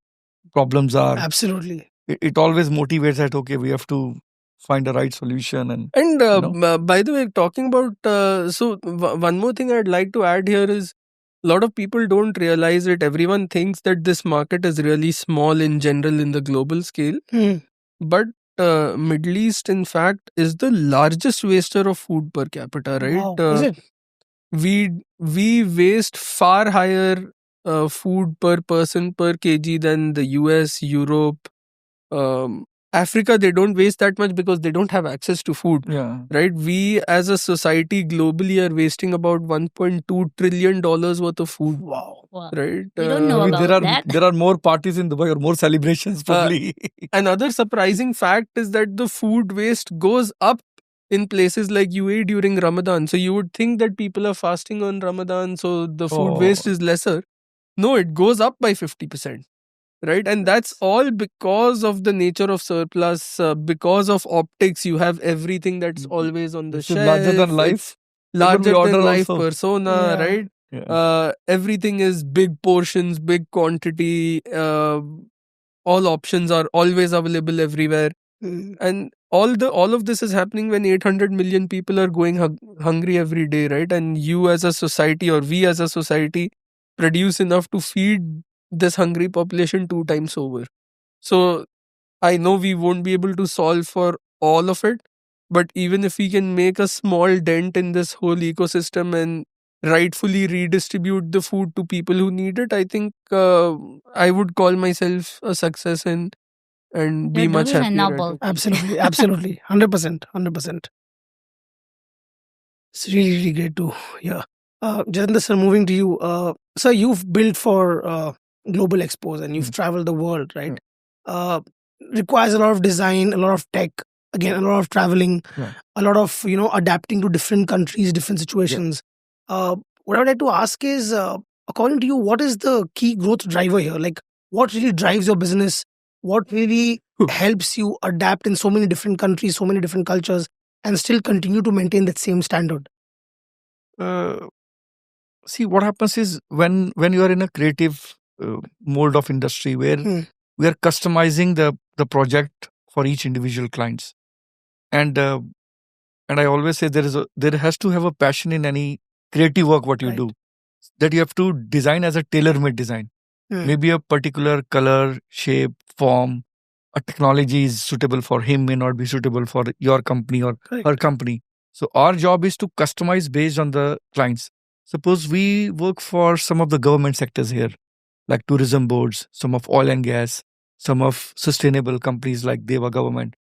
problems are, Absolutely. it always motivates that okay, we have to find the right solution. And By the way, talking about one more thing I'd like to add here is a lot of people don't realize it. Everyone thinks that this market is really small in general in the global scale, but Middle East, in fact, is the largest waster of food per capita, right? Wow. Is it? We waste far higher food per person per kg than the US, Europe, Africa. They don't waste that much because they don't have access to food, right? We as a society globally are wasting about $1.2 trillion worth of food. Wow. Right? We don't know about that. There are more parties in Dubai or more celebrations probably. Another surprising fact is that the food waste goes up in places like UAE during Ramadan. So you would think that people are fasting on Ramadan, so the food waste is lesser. No, it goes up by 50%. Right? And that's all because of the nature of surplus, because of optics. You have everything that's always on the shelf. Larger than life. Larger than life also. persona, right? Yeah. Everything is big portions, big quantity. All options are always available everywhere. And all of this is happening when 800 million people are going hungry every day, right? And you as a society, or we as a society, produce enough to feed this hungry population 2 times over. So I know we won't be able to solve for all of it, but even if we can make a small dent in this whole ecosystem and rightfully redistribute the food to people who need it, I think I would call myself a success and be You're much doing a happier. noble. Absolutely. Absolutely. 100%. 100%. It's really, really great to hear. Jatinder sir, moving to you. Sir, you've built for Global Expos and you've traveled the world, right? Requires a lot of design, a lot of tech, again, a lot of traveling, a lot of, adapting to different countries, different situations. What I would like to ask is, according to you, what is the key growth driver here? Like, what really drives your business? What really helps you adapt in so many different countries, so many different cultures, and still continue to maintain that same standard? See, what happens is when you are in a creative mold of industry where we are customizing the project for each individual clients, and I always say there has to have a passion in any creative work what you do, that you have to design as a tailor-made design. Maybe a particular color, shape, form, a technology is suitable for him, may not be suitable for your company or her company. So our job is to customize based on the clients. Suppose we work for some of the government sectors here, like tourism boards, some of oil and gas, some of sustainable companies like Deva government,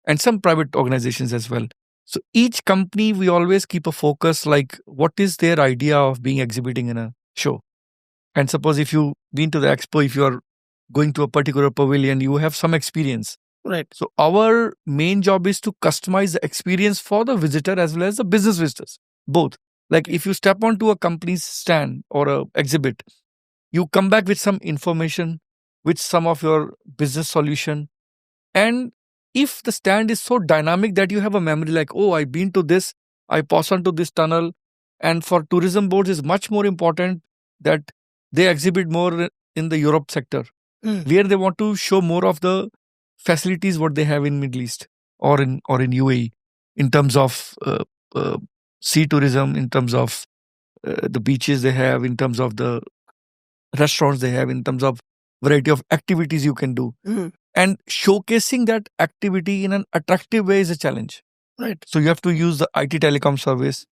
and some private organizations as well. So each company, we always keep a focus, like what is their idea of being exhibiting in a show. And suppose if you've been to the expo, if you are going to a particular pavilion, you have some experience. Right. So our main job is to customize the experience for the visitor as well as the business visitors, both. Like if you step onto a company's stand or a exhibit, you come back with some information, with some of your business solution. And if the stand is so dynamic that you have a memory like, oh, I've been to this, I pass on to this tunnel. And for tourism boards, is much more important that they exhibit more in the Europe sector, where they want to show more of the facilities what they have in Middle East or in UAE, in terms of sea tourism, in terms of the beaches they have, in terms of the restaurants they have, in terms of variety of activities you can do. And showcasing that activity in an attractive way is a challenge. Right. So you have to use the IT telecom service.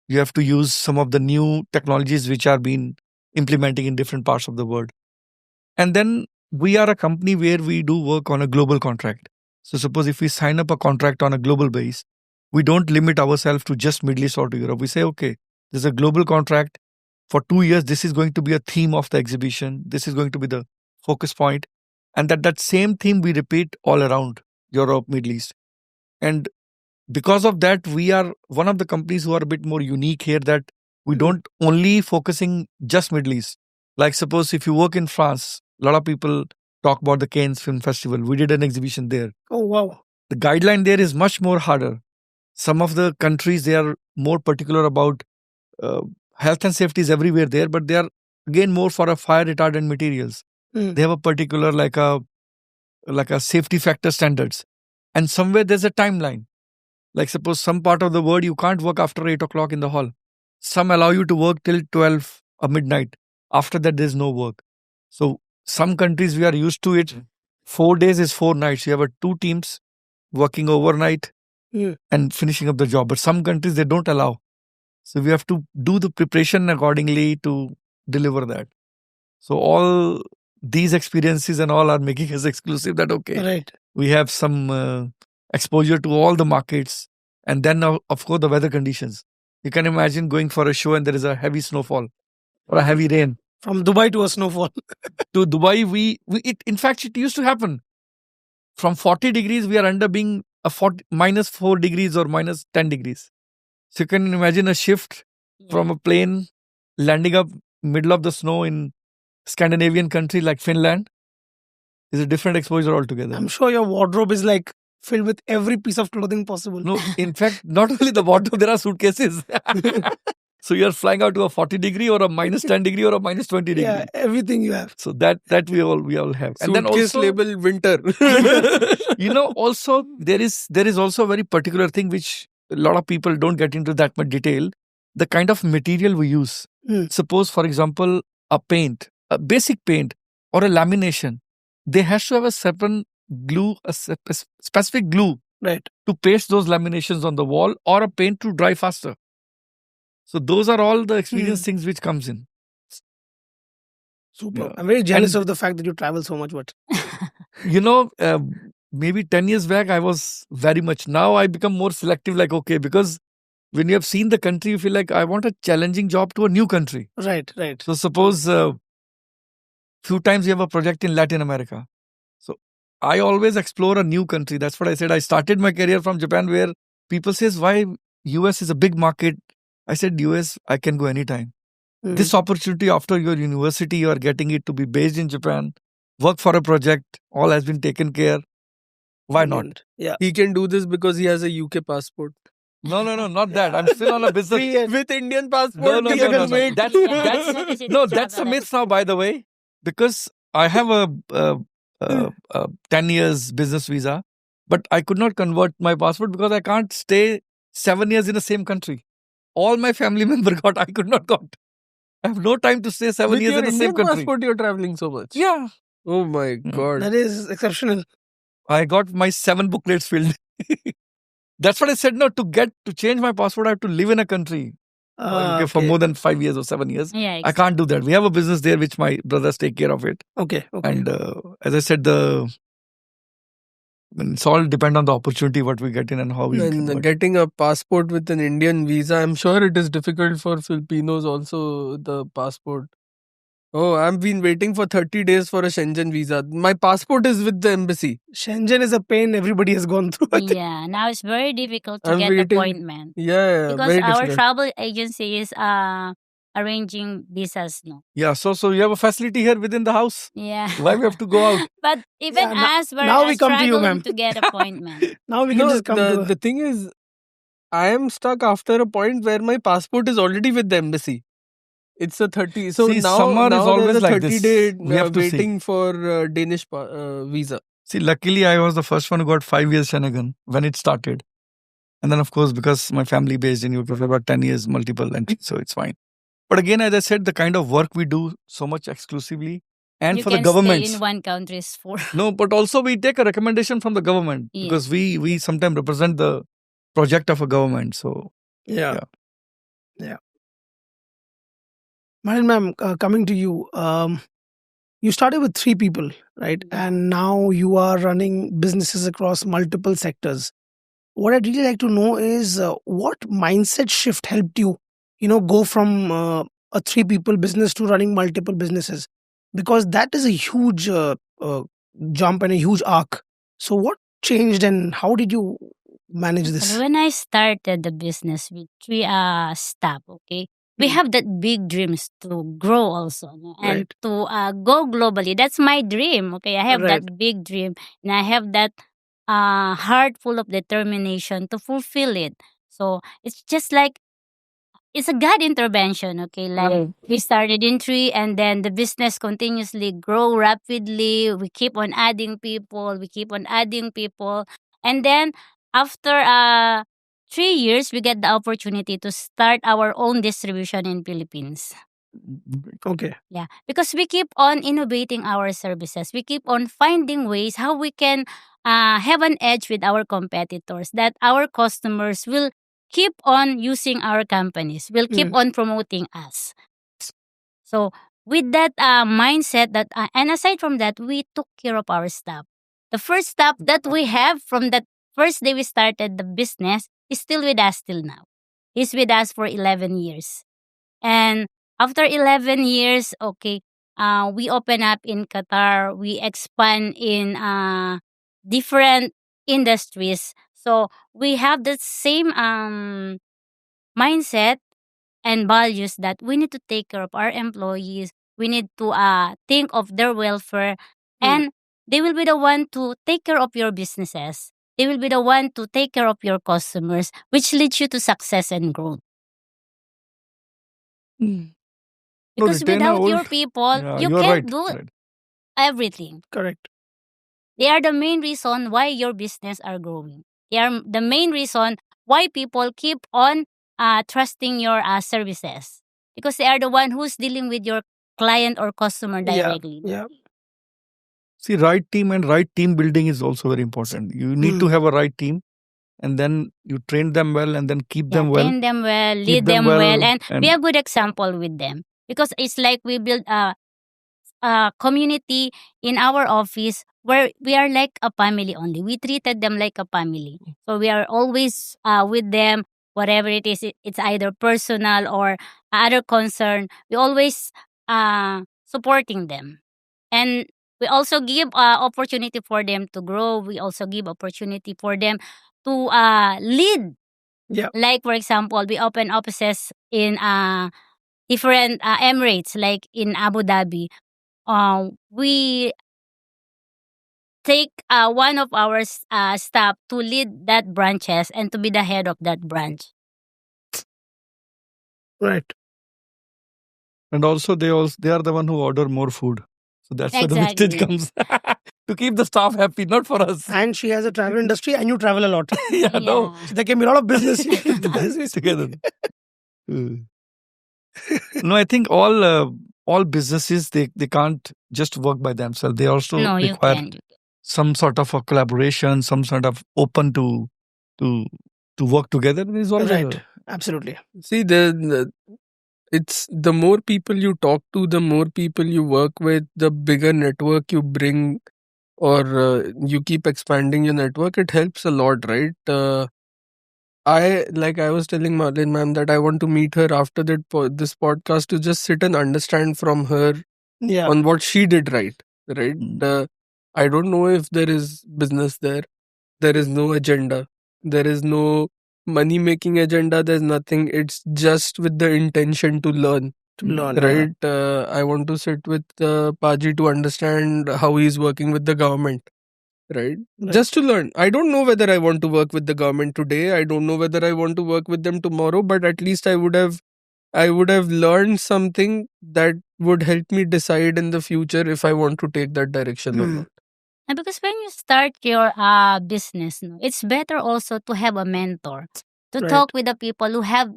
You have to use some of the new technologies which are being implementing in different parts of the world. And then we are a company where we do work on a global contract. So suppose if we sign up a contract on a global base, we don't limit ourselves to just Middle East or to Europe. We say, okay, there's a global contract for 2 years. This is going to be a theme of the exhibition. This is going to be the focus point. And that same theme we repeat all around Europe, Middle East. And because of that, we are one of the companies who are a bit more unique here, that we don't only focusing just Middle East. Like suppose if you work in France, a lot of people talk about the Cannes Film Festival. We did an exhibition there. Oh, wow. The guideline there is much more harder. Some of the countries, they are more particular about health and safety is everywhere there, but they are again more for a fire retardant materials. They have a particular like a safety factor standards. And somewhere there's a timeline. Like suppose some part of the world you can't work after 8 o'clock in the hall. Some allow you to work till 12 or midnight. After that, there's no work. So some countries we are used to it. 4 days is 4 nights. You have 2 teams working overnight and finishing up the job. But some countries, they don't allow. So we have to do the preparation accordingly to deliver that. So all these experiences and all are making us exclusive that, okay, Right. we have some exposure to all the markets. And then, of course, the weather conditions. You can imagine going for a show and there is a heavy snowfall or a heavy rain. From Dubai to a snowfall. To Dubai, in fact, it used to happen. From 40 degrees, we are under being minus 4 degrees or minus 10 degrees. So you can imagine a shift from a plane landing up middle of the snow in Scandinavian country like Finland is a different exposure altogether. I'm sure your wardrobe is like filled with every piece of clothing possible. No, in fact, not only the wardrobe, there are suitcases. So you're flying out to a 40 degree or a minus 10 degree or a minus 20 degree. Yeah, everything you have. So that we all have. And then Suitcase also label winter. also there is also a very particular thing which a lot of people don't get into that much detail. The kind of material we use. Suppose, for example, a paint, a basic paint or a lamination, they has to have a certain glue, a specific glue, right, to paste those laminations on the wall or a paint to dry faster. So those are all the experience things which comes in. Super. Yeah. I'm very jealous And- of the fact that you travel so much. But Maybe 10 years back, I was very much. Now I become more selective, like, okay, because when you have seen the country, you feel like I want a challenging job to a new country. right. So suppose few times you have a project in Latin America. So I always explore a new country. That's what I said. I started my career from Japan, where people says, why US is a big market. I said, US, I can go anytime. This opportunity after your university, you are getting it to be based in Japan, work for a project, all has been taken care. Why not? Yeah. He can do this because he has a UK passport. No, not that. I'm still on a business. With Indian passport, No. he can wait. That's that's a myth now, by the way, because I have a 10 years business visa, but I could not convert my passport because I can't stay 7 years in the same country. All my family member got, I could not got. I have no time to stay 7 With years your in the same Indian country. passport, you're traveling so much. Yeah, Oh my god. That is exceptional. I got my 7 booklets filled. That's what I said. No, to change my passport, I have to live in a country for more than 5 years or 7 years. Yeah, I can't do that. We have a business there, which my brothers take care of it. Okay. And as I said, it's all depend on the opportunity what we get in and how we And convert. getting a passport with an Indian visa, I'm sure it is difficult for Filipinos also, the passport. Oh, I've been waiting for 30 days for a Shenzhen visa. My passport is with the embassy. Shenzhen is a pain everybody has gone through. I think. yeah. Now it's very difficult to I'm get waiting. appointment Yeah, because very our difficult. travel agency is arranging visas. No. Yeah, so you have a facility here within the house. Yeah. Why we have to go out? But even Yeah, us were now we come to you, struggling ma'am. to get appointment. Now we can No, just come to the thing is, I am stuck after a point where my passport is already with the embassy. It's a 30. So See, now, summer is now always there's a like 30 this. day We have to see. waiting for Danish visa. See, luckily I was the first one who got 5 years Shanagan when it started. And then, of course, because my family based in UK for about 10 years, multiple entries, so it's fine. But again, as I said, the kind of work we do so much exclusively and You for the can governments. stay in one country for No, but also we take a recommendation from the government Yeah. because we sometimes represent the project of a government. So Yeah. Marin ma'am, coming to you. You started with 3 people, right? And now you are running businesses across multiple sectors. What I'd really like to know is what mindset shift helped you, go from a 3 people business to running multiple businesses, because that is a huge jump and a huge arc. So what changed and how did you manage Well, this? when I started the business with three staff, okay, we Mm. have that big dreams to grow also, no, and Right, to go globally. That's my dream. Okay, I have right. that big dream, and I have that heart full of determination to fulfill it. So it's just like it's a God intervention, okay? Like we started in three and then the business continuously grow rapidly. We keep on adding people, we keep on adding people. And then after 3 years we get the opportunity to start our own distribution in Philippines. Okay. Yeah, because we keep on innovating our services. We keep on finding ways how we can have an edge with our competitors, that our customers will keep on using our companies, will keep Mm. on promoting us. So, with that mindset, that and aside from that, we took care of our staff. The first staff that we have from that first day we started the business is still with us till now. He's with us for 11 years. And after 11 years, okay, we open up in Qatar. We expand in different industries. So we have the same mindset and values that we need to take care of our employees. We need to think of their welfare, Mm. and they will be the one to take care of your businesses. They will be the one to take care of your customers, which leads you to success and growth. No, Because Retainer without your old. people, Yeah, you you're can't right. do Right. everything. Correct. They are the main reason why your business are growing. They are the main reason why people keep on trusting your services, because they are the one who's dealing with your client or customer Yeah. directly. Yeah. See, right team and right team building is also very important. You need to Mm. have a right team, and then you train them well, and then keep Yeah, them well, train them well, keep lead them them well, well, and be and a good example with them. Because it's like we build a community in our office where we are like a family only. We treated them like a family. So we are always with them, whatever it is, it's either personal or other concern. We always supporting them. And we also give opportunity for them to grow. We also give opportunity for them to lead. Yeah. Like, for example, we open offices in different Emirates, like in Abu Dhabi. We take one of our staff to lead that branches and to be the head of that branch. Right. also they are the one who order more food. So that's where the wastage Exactly. comes. To keep the staff happy, not for us. And she has a travel industry and you travel a lot. Yeah, no. So there can be a lot of business. Business together. Uh, No, I think all businesses they can't just work by themselves. They also No, you require can. some sort of a collaboration, some sort of open to to work together. There's always Right. Absolutely. See, it's the more people you talk to, the more people you work with, the bigger network you bring, or you keep expanding your network. It helps a lot, right? I was telling Marlene ma'am that I want to meet her after this podcast to just sit and understand from her Yeah. on what she did right. Right? Mm. I don't know if there is business there. There is no agenda. There is no money making agenda. There's nothing. It's just with the intention to learn. To learn. Yeah. Right? I want to sit with Paji to understand how he's working with the government. Right? Right. Just to learn. I don't know whether I want to work with the government today. I don't know whether I want to work with them tomorrow, but at least I would have learned something that would help me decide in the future if I want to take that direction or Mm. not. And because when you start your business, no, it's better also to have a mentor, to Right. talk with the people who have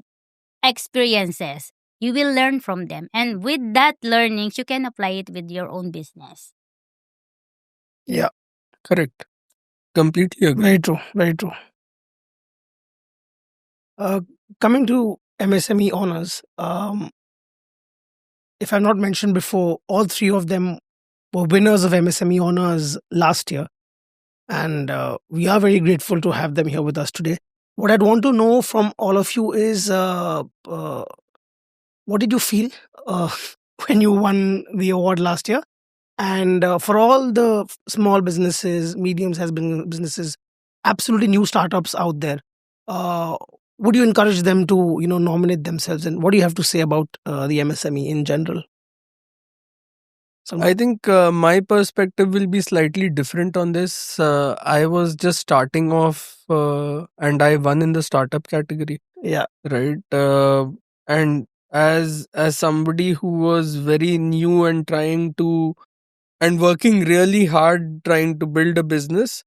experiences. You will learn from them. And with that learnings, you can apply it with your own business. Yeah. Correct. Completely agree. Very true. Very true. Coming to MSME owners, if I've not mentioned before, all 3 of them were winners of MSME honors last year. And we are very grateful to have them here with us today. What I'd want to know from all of you is what did you feel when you won the award last year? And for all the small businesses, medium-sized businesses, absolutely new startups out there, would you encourage them to, nominate themselves? And what do you have to say about the MSME in general? I think my perspective will be slightly different on this. I was just starting off and I won in the startup category, Yeah. right? And as somebody who was very new and working really hard trying to build a business,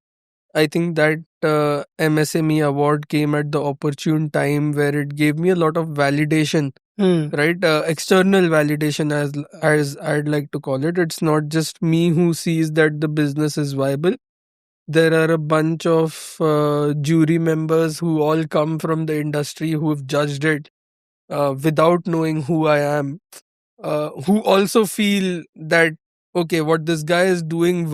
I think that MSME award came at the opportune time where it gave me a lot of validation, right? External validation, as I'd like to call it. It's not just me who sees that the business is viable. There are a bunch of jury members who all come from the industry who have judged it without knowing who I am, who also feel that, okay, what this guy is doing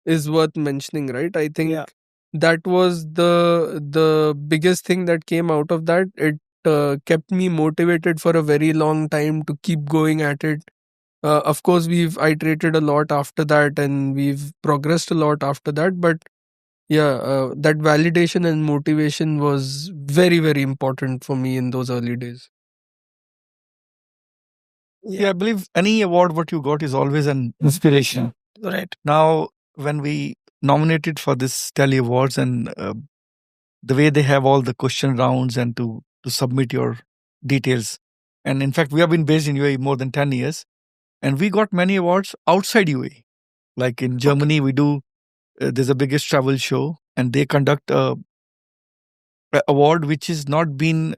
is worth mentioning, right? I think that was the biggest thing that came out of that. It kept me motivated for a very long time to keep going at it. Of course, we've iterated a lot after that and we've progressed a lot after that. But yeah, that validation and motivation was very, very important for me in those early days. Yeah, I believe any award what you got is always an inspiration. Right. Now, when we nominated for this Tele Awards and the way they have all the question rounds and to submit your details. And in fact, we have been based in UAE more than 10 years. And we got many awards outside UAE. Like in Germany, we do, there's a biggest travel show and they conduct a award which is not been,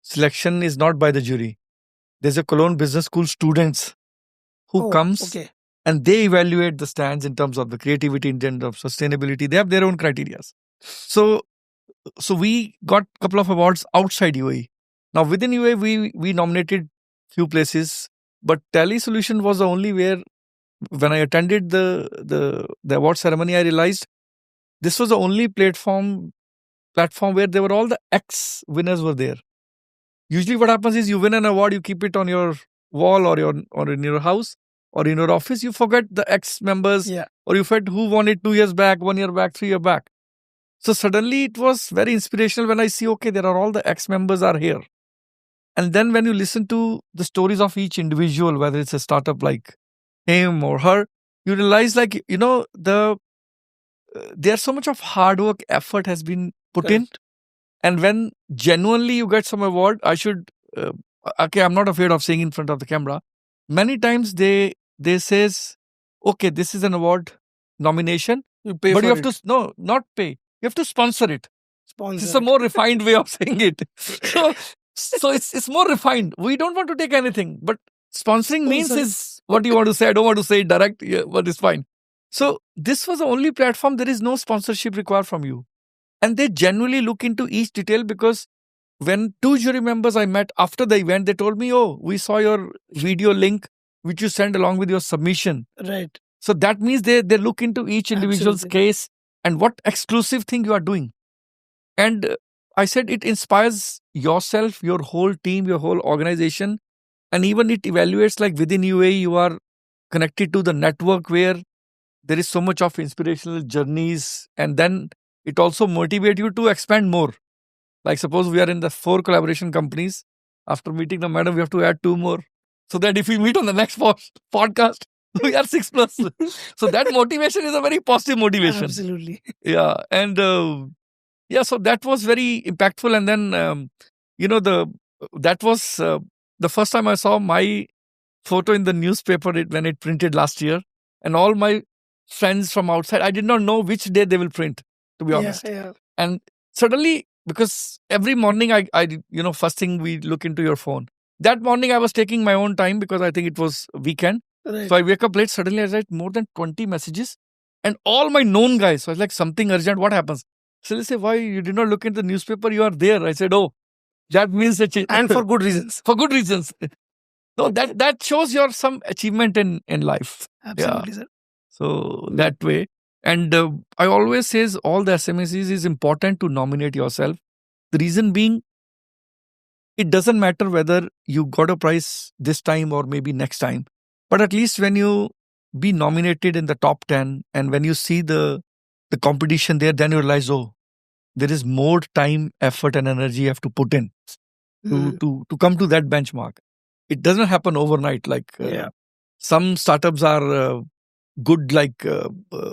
selection is not by the jury. There's a Cologne Business School students who comes and they evaluate the stands in terms of the creativity, in terms of sustainability. They have their own criteria. So we got a couple of awards outside UAE. Now within UAE, we nominated few places, but Tele Solution was the only where when I attended the award ceremony, I realized this was the only platform where there were all the ex-winners were there. Usually what happens is you win an award, you keep it on your wall or in your house or in your office. You forget the ex-members or you forget who won it 2 years back, 1 year back, 3 years back. So suddenly it was very inspirational when I see, okay, there are all the ex-members are here. And then when you listen to the stories of each individual, whether it's a startup like him or her, you realize like, there's so much of hard work, effort has been put in. And when genuinely you get some award, I should, I'm not afraid of saying in front of the camera. Many times they says, okay, this is an award nomination, you pay but for you have it. to, no, not pay. You have to sponsor it. This is a more refined way of saying it. So it's more refined. We don't want to take anything, but sponsoring means is what you want to say. I don't want to say it direct, but it's fine. So this was the only platform. There is no sponsorship required from you. And they genuinely look into each detail because when 2 jury members I met after the event, they told me, oh, we saw your video link, which you sent along with your submission. Right. So that means they look into each individual's case and what exclusive thing you are doing. And I said it inspires yourself, your whole team, your whole organization. And even it evaluates like within UAE, you are connected to the network where there is so much of inspirational journeys. And then it also motivates you to expand more. Like suppose we are in the 4 collaboration companies. After meeting the madam, we have to add 2 more. So that if we meet on the next podcast, we are 6+. So that motivation is a very positive motivation. Absolutely. Yeah. And so that was very impactful. And then, that was the first time I saw my photo in the newspaper when it printed last year. And all my friends from outside, I did not know which day they will print, to be honest. Yeah. And suddenly, because every morning I first thing we look into your phone. That morning I was taking my own time because I think it was weekend. Right. So I wake up late, suddenly I write more than 20 messages and all my known guys. So I was like, something urgent, what happens? So they say, why you did not look into the newspaper? You are there. I said, oh, that means that. And for good reasons. For good reasons. No, that shows your some achievement in life. Absolutely, sir. So that way. And I always says all the SMEs is important to nominate yourself. The reason being, it doesn't matter whether you got a prize this time or maybe next time, but at least when you be nominated in the top 10 and when you see the competition there, then you realize, oh, there is more time, effort, and energy you have to put in Mm. to come to that benchmark. It doesn't happen overnight. Like Yeah. some startups are good. Like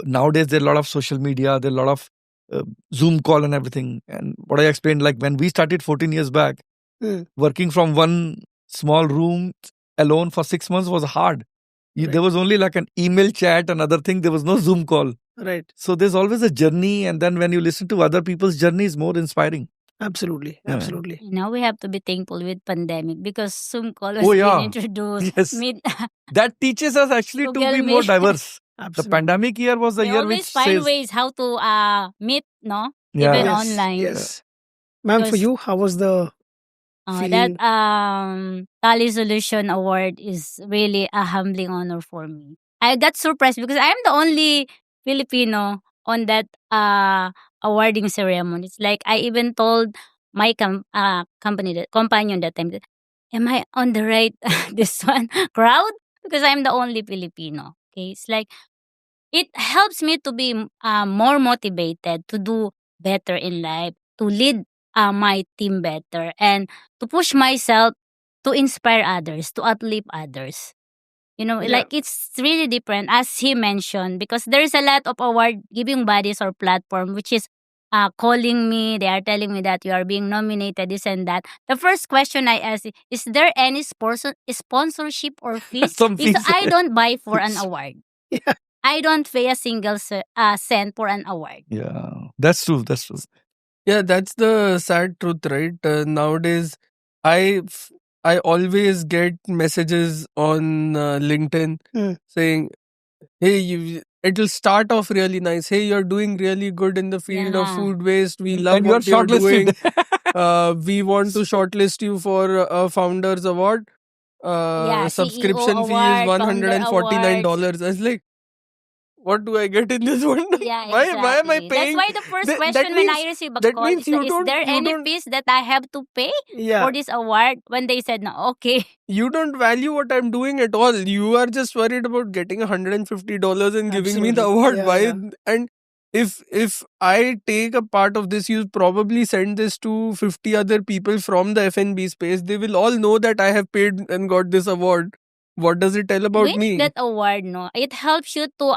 nowadays, there are a lot of social media, there are a lot of Zoom call and everything. And what I explained, like when we started 14 years back, Mm. working from one small room alone for 6 months was hard. Right. There was only like an email chat, another thing. There was no Zoom call. Right. So there's always a journey, and then when you listen to other people's journey, is more inspiring. Absolutely. Yeah. Absolutely. Now we have to be thankful with pandemic because Zoom call has Oh, been yeah. introduced. Yes. Meet, That teaches us actually to Google be more Meet. diverse. The Absolutely. pandemic year was the we year always which find says, ways how to meet, no? Yeah. Even Yes, online. Yes. Ma'am, for Because- you, how was the That feeling? Tally Solution Award is really a humbling honor for me. I got surprised because I'm the only Filipino on that awarding ceremony. It's like I even told my companion that time, that, am I on the right this one crowd? Because I'm the only Filipino. Okay, it's like it helps me to be more motivated to do better in life, to lead my team better, and to push myself to inspire others, to uplift others. You know, Yeah. like it's really different, as he mentioned, because there's a lot of award giving bodies or platform which is calling me. They are telling me that you are being nominated, this and that. The first question I ask is there any sponsorship or fees? Some Because fees. I don't buy for an award. Yeah. I don't pay a single cent for an award. Yeah, that's true. That's true. Yeah, that's the sad truth, right? Nowadays, I f- I always get messages on LinkedIn Mm. saying, "Hey, it'll start off really nice. Hey, you're doing really good in the field of Yeah. food waste. We love And you're what you're doing. shortlisted. We want to shortlist you for a Founders Award. Yeah, Subscription CEO fee is award, founder $149." I was like, what do I get in this one? Yeah, why am I exactly. paying? That's why the first That question when means- I receive a that call means is, you is don't- there you any don't- fees that I have to pay Yeah. for this award? When they said no, okay. You don't value what I'm doing at all. You are just worried about getting $150 and giving me the Absolutely. award. Yeah, Why? yeah. And if I take a part of this, you probably send this to 50 other people from the FNB space. They will all know that I have paid and got this award. What does it tell about Winning me? that award, no, it helps you to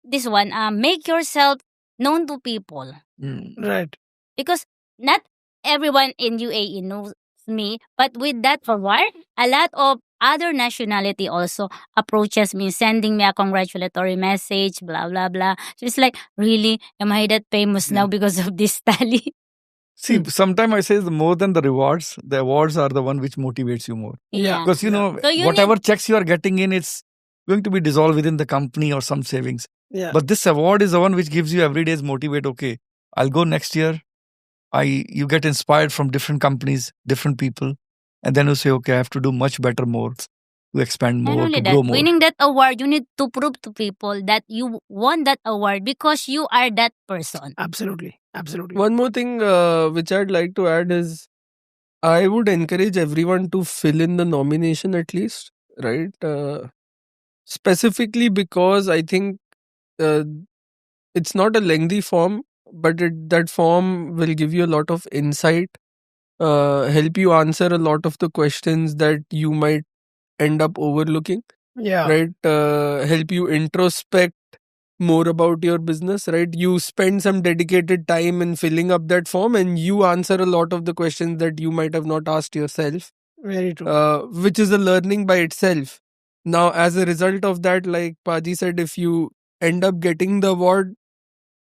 this one make yourself known to people, Mm. Right. because not everyone in UAE knows me, but with that award, a lot of other nationality also approaches me, sending me a congratulatory message, blah blah blah. So it's like, really, am I that famous now because of this tally? See, sometimes I say the more than the rewards, the awards are the one which motivates you more. Yeah. Because, you Yeah. know, So you whatever checks you are getting in, it's going to be dissolved within the company or some savings. Yeah. But this award is the one which gives you every day's motivate. Okay, I'll go next year. You get inspired from different companies, different people. And then you say, okay, I have to do much better, more to expand Not more, only to that, grow more. winning that award, you need to prove to people that you won that award because you are that person. Absolutely. Absolutely. One more thing which I'd like to add is I would encourage everyone to fill in the nomination at least, right? Specifically because I think uh, it's not a lengthy form, but that form will give you a lot of insight, help you answer a lot of the questions that you might end up overlooking, Yeah. right? Help you introspect more about your business, right? You spend some dedicated time in filling up that form and you answer a lot of the questions that you might have not asked yourself, Very true. which is a learning by itself. Now, as a result of that, like Paji said, if you end up getting the award,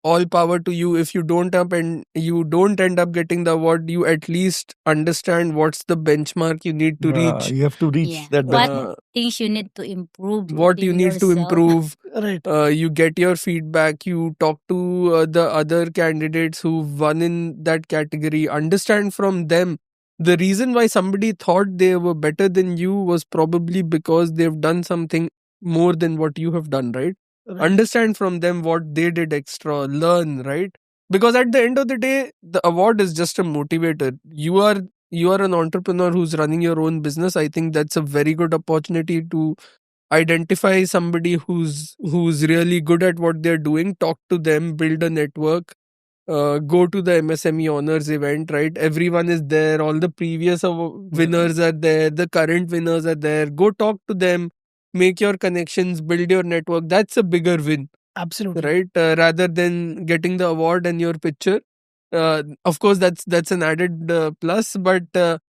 all power to you. If you don't end up getting the award, you at least understand what's the benchmark you need to reach, You have to reach Yeah. that What benchmark. things you need to improve? what you within need to yourself. improve. Right. You get your feedback, you talk to the other candidates who won in that category, understand from them the reason why somebody thought they were better than you was probably because they've done something more than what you have done, right? Right. Understand from them what they did extra, learn, right? Because at the end of the day, the award is just a motivator. You are an entrepreneur who's running your own business. I think that's a very good opportunity to identify somebody who's really good at what they're doing, talk to them, build a network, go to the MSME honors event, right? Everyone is there, all the previous winners are there, the current winners are there. Go talk to them, make your connections, build your network. That's a bigger win, Absolutely. right? Rather than getting the award and your picture. Of course, that's an added plus, but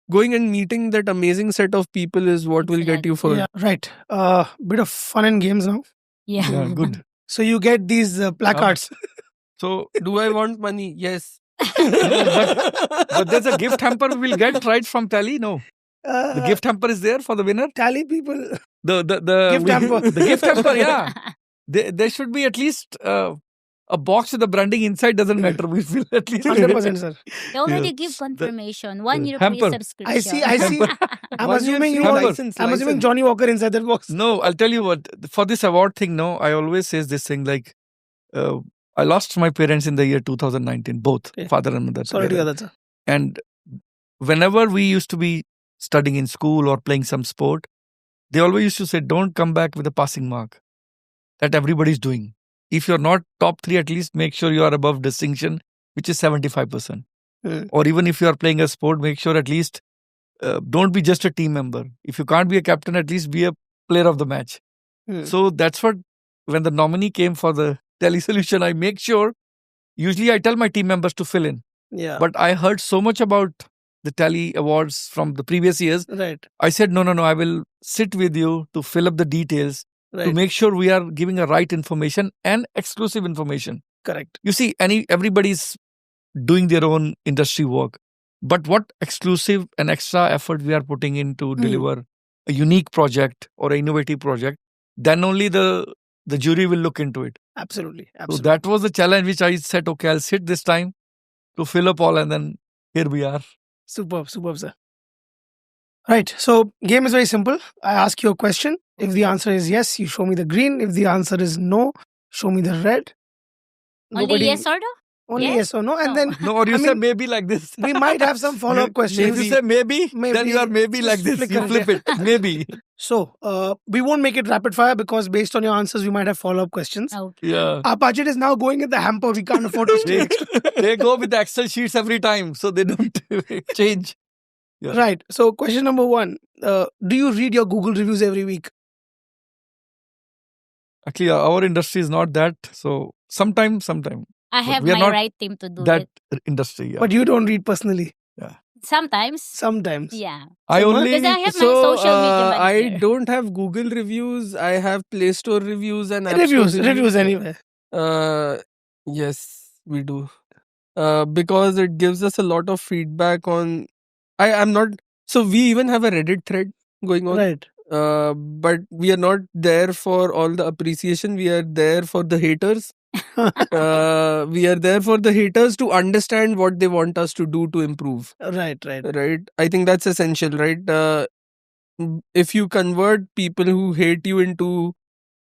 going and meeting that amazing set of people is what will get you further. Yeah, right. Bit of fun and games now. Yeah. Yeah, good. So you get these placards. So, Do I want money? Yes. but there's a gift hamper we'll get right from Tally. No, the gift hamper is there for the winner. Tally people. The Gift hamper. The gift hamper, yeah. There should be at least a box with the branding inside. Doesn't matter. We feel at least 100%, sir. They already Yeah. give confirmation. 1 year hamper. free subscription. I see. I'm 1 year assuming free you hamper. license, I'm assuming license. Johnny Walker inside that box. No, I'll tell you what. For this award thing, no, I always says this thing like, I lost my parents in the year 2019, both Yeah. father and mother. Sorry to together. hear that, sir. And whenever we used to be studying in school or playing some sport, they always used to say, don't come back with a passing mark that everybody's doing. If you're not top 3, at least make sure you are above distinction, which is 75%. Mm. Or even if you are playing a sport, make sure at least don't be just a team member. If you can't be a captain, at least be a player of the match. Mm. So that's what, when the nominee came for the Tele solution, I make sure, usually I tell my team members to fill in. Yeah. But I heard so much about the Tally awards from the previous years. Right. I said, no, I will sit with you to fill up the details to Right. make sure we are giving a right information and exclusive information. Correct. You see, everybody's doing their own industry work. But what exclusive and extra effort we are putting in to deliver a unique project or an innovative project, then only the jury will look into it. Absolutely. So Absolutely. that was the challenge which I said, okay, I'll sit this time to fill up all, and then here we are. Superb, sir. Right. So game is very simple. I ask you a question. If the answer is yes, you show me the green. If the answer is no, show me the red. Only yes or no? Only yes? yes or no. And No. then No, or you I say mean, maybe like this. we might have some follow-up If questions. you say maybe, then you are maybe just like this. flick You it. flip it. Maybe. So we won't make it rapid fire because based on your answers, we might have follow-up questions. Okay. Yeah. Our budget is now going in the hamper. We can't afford to stay. They go with the Excel sheets every time, so they don't change. Yeah. Right. So question number 1. Do you read your Google reviews every week? Actually, our industry is not that. So sometime, I But have we are my not right team to do that it. industry. Yeah. But you don't read personally. Sometimes. Sometimes. Yeah. I So, only Because I have my So social media I manager. don't have Google reviews. I have Play Store reviews and App Store Reviews anyway. Yes, we do. Because it gives us a lot of feedback on. I'm not. So we even have a Reddit thread going on. Right. But we are not there for all the appreciation. We are there for the haters. We are there for the haters to understand what they want us to do to improve. Right. Right? I think that's essential, right? If you convert people who hate you into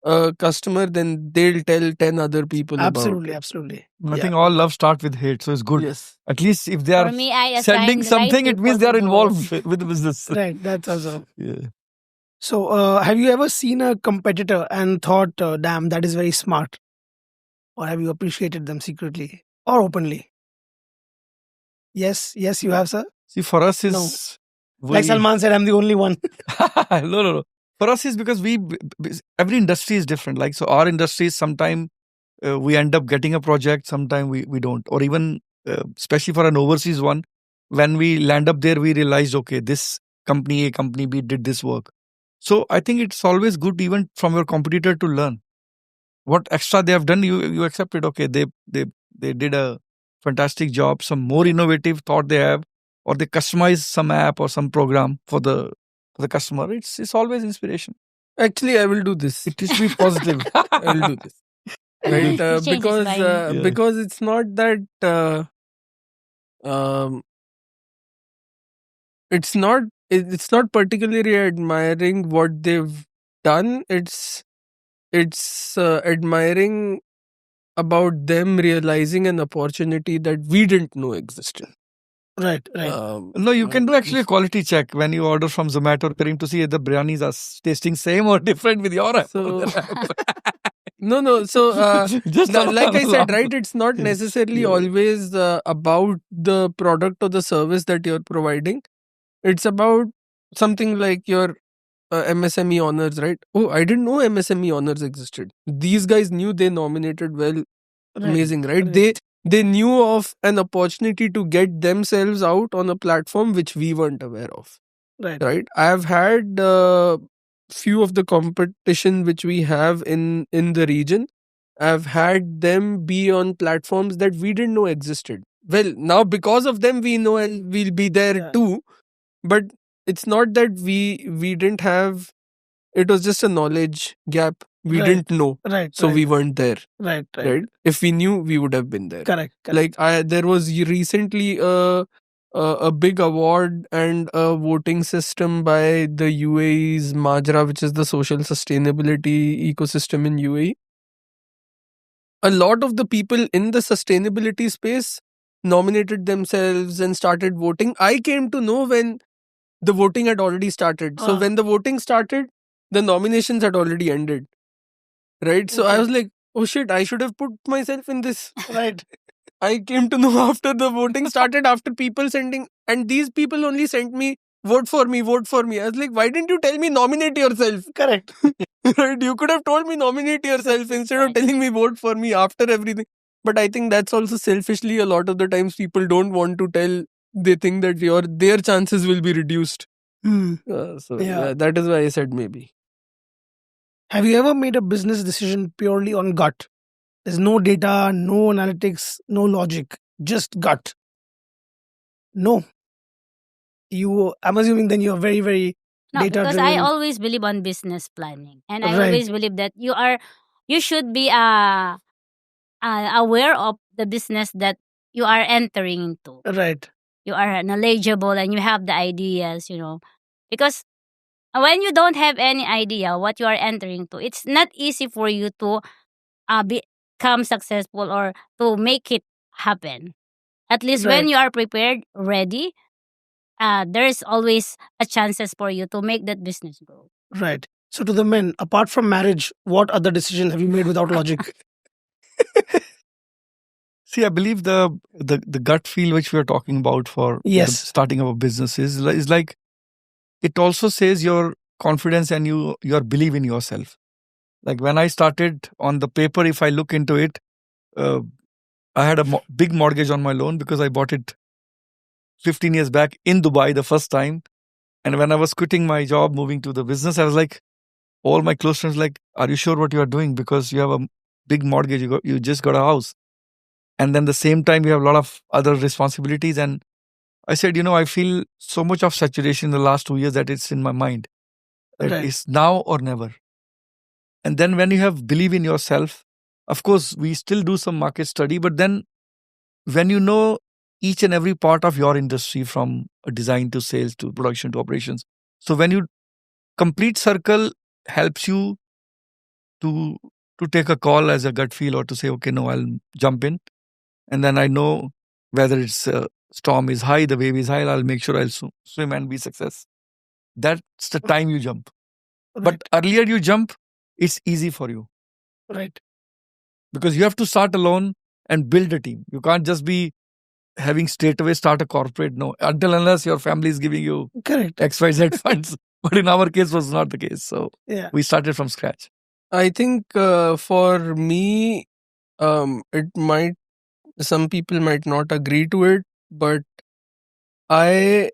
a customer, then they'll tell 10 other people Absolutely. about Absolutely. I think all love start with hate, so it's it. good. Yes. At least if they For are me, I sending assign the right something, it means people they are to do it. involved with the business. Right. That's also. Yeah. So, have you ever seen a competitor and thought, damn, that is very smart? Or have you appreciated them secretly or openly? Yes, you have, sir. See, for us is No. Like Salman said, I'm the only one. no. For us is because every industry is different. Like, so our industry is sometime we end up getting a project, sometime we don't. Or even, especially for an overseas one, when we land up there, we realized, okay, this company A, company B did this work. So I think it's always good even from your competitor to learn. What extra they have done, you accept it. Okay, they did a fantastic job, some more innovative thought they have, or they customize some app or some program for the customer. It's always inspiration. Actually, I will do this. It is to be positive. I will do this. Right? Change his Because mind. Yeah. because it's not that it's not particularly admiring what they've done. It's admiring about them realizing an opportunity that we didn't know existed. Right, right. No, you can do actually a quality check when you order from Zomato or Careem to see if the biryanis are tasting same or different with your app. So no. So Just like I said, laugh. right? It's not necessarily Yeah. always about the product or the service that you're providing. It's about something like your MSME honors, right? Oh, I didn't know MSME honors existed. These guys knew, they nominated well. Right. Amazing, right? Correct. They knew of an opportunity to get themselves out on a platform which we weren't aware of. Right. Right? I have had few of the competition which we have in the region. I've had them be on platforms that we didn't know existed. Well, now because of them we know and we'll be there Yeah. too. But it's not that we didn't have. It was just a knowledge gap. We Right. didn't know, Right. so right. we weren't there. Right. Right. Right? If we knew, we would have been there. Correct. Correct. Like there was recently a big award and a voting system by the UAE's Majra, which is the social sustainability ecosystem in UAE. A lot of the people in the sustainability space nominated themselves and started voting. I came to know when the voting had already started. So Ah. when the voting started, the nominations had already ended. Right? So I Okay. was like, oh shit, I should have put myself in this. Right. I came to know after the voting started, after people sending, and these people only sent me, vote for me, vote for me. I was like, why didn't you tell me nominate yourself? Correct. Right? You could have told me nominate yourself instead of Right. telling me vote for me after everything. But I think that's also selfishly, a lot of the times people don't want to tell, they think that their chances will be reduced. Hmm. So Yeah. that is why I said maybe. Have you ever made a business decision purely on gut? There's no data, no analytics, no logic, just gut. No. I'm assuming then you're very, very No, data because I driven. always believe on business planning, and I Right. always believe that you should be aware of the business that you are entering into. Right. You are knowledgeable and you have the ideas, because when you don't have any idea what you are entering to, it's not easy for you to become successful or to make it happen. At least when Right. you are prepared, ready, there's always a chances for you to make that business grow. Right. So to the men, apart from marriage, what other decision have you made without logic? See, I believe the gut feel which we are talking about for the Yes. starting of a business is like, it also says your confidence and your belief in yourself. Like when I started on the paper, if I look into it, I had a big mortgage on my loan because I bought it 15 years back in Dubai the first time. And when I was quitting my job, moving to the business, I was like, all my close friends like, are you sure what you are doing? Because you have a big mortgage, you just got a house. And then the same time, you have a lot of other responsibilities. And I said, I feel so much of saturation in the last 2 years that it's in my mind. That Right. it's now or never. And then when you have believe in yourself, of course, we still do some market study, but then when you know each and every part of your industry from design to sales to production to operations, so when you complete circle helps you to take a call as a gut feel or to say, okay, no, I'll jump in. And then I know whether it's storm is high, the wave is high, I'll make sure I'll swim and be success. That's the time you jump. Right. But earlier you jump, it's easy for you Right. because you have to start alone and build a team. You can't just be having straight away start a corporate. No, until unless your family is giving you Correct. XYZ funds. But in our case was not the case. So Yeah. we started from scratch. I think for me, some people might not agree to it, but I,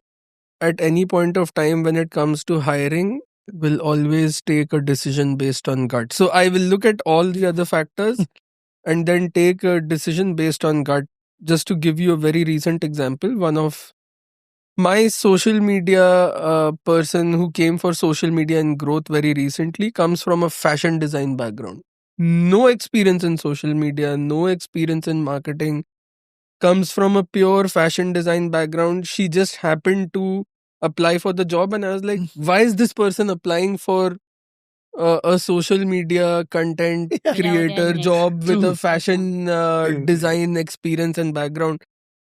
at any point of time when it comes to hiring, will always take a decision based on gut. So I will look at all the other factors and then take a decision based on gut. Just to give you a very recent example, one of my social media person who came for social media and growth very recently comes from a fashion design background. No experience in social media, no experience in marketing, comes from a pure fashion design background. She just happened to apply for the job, and I was like, why is this person applying for a social media content Yeah, creator organic. job with True. a fashion Yeah. design experience and background?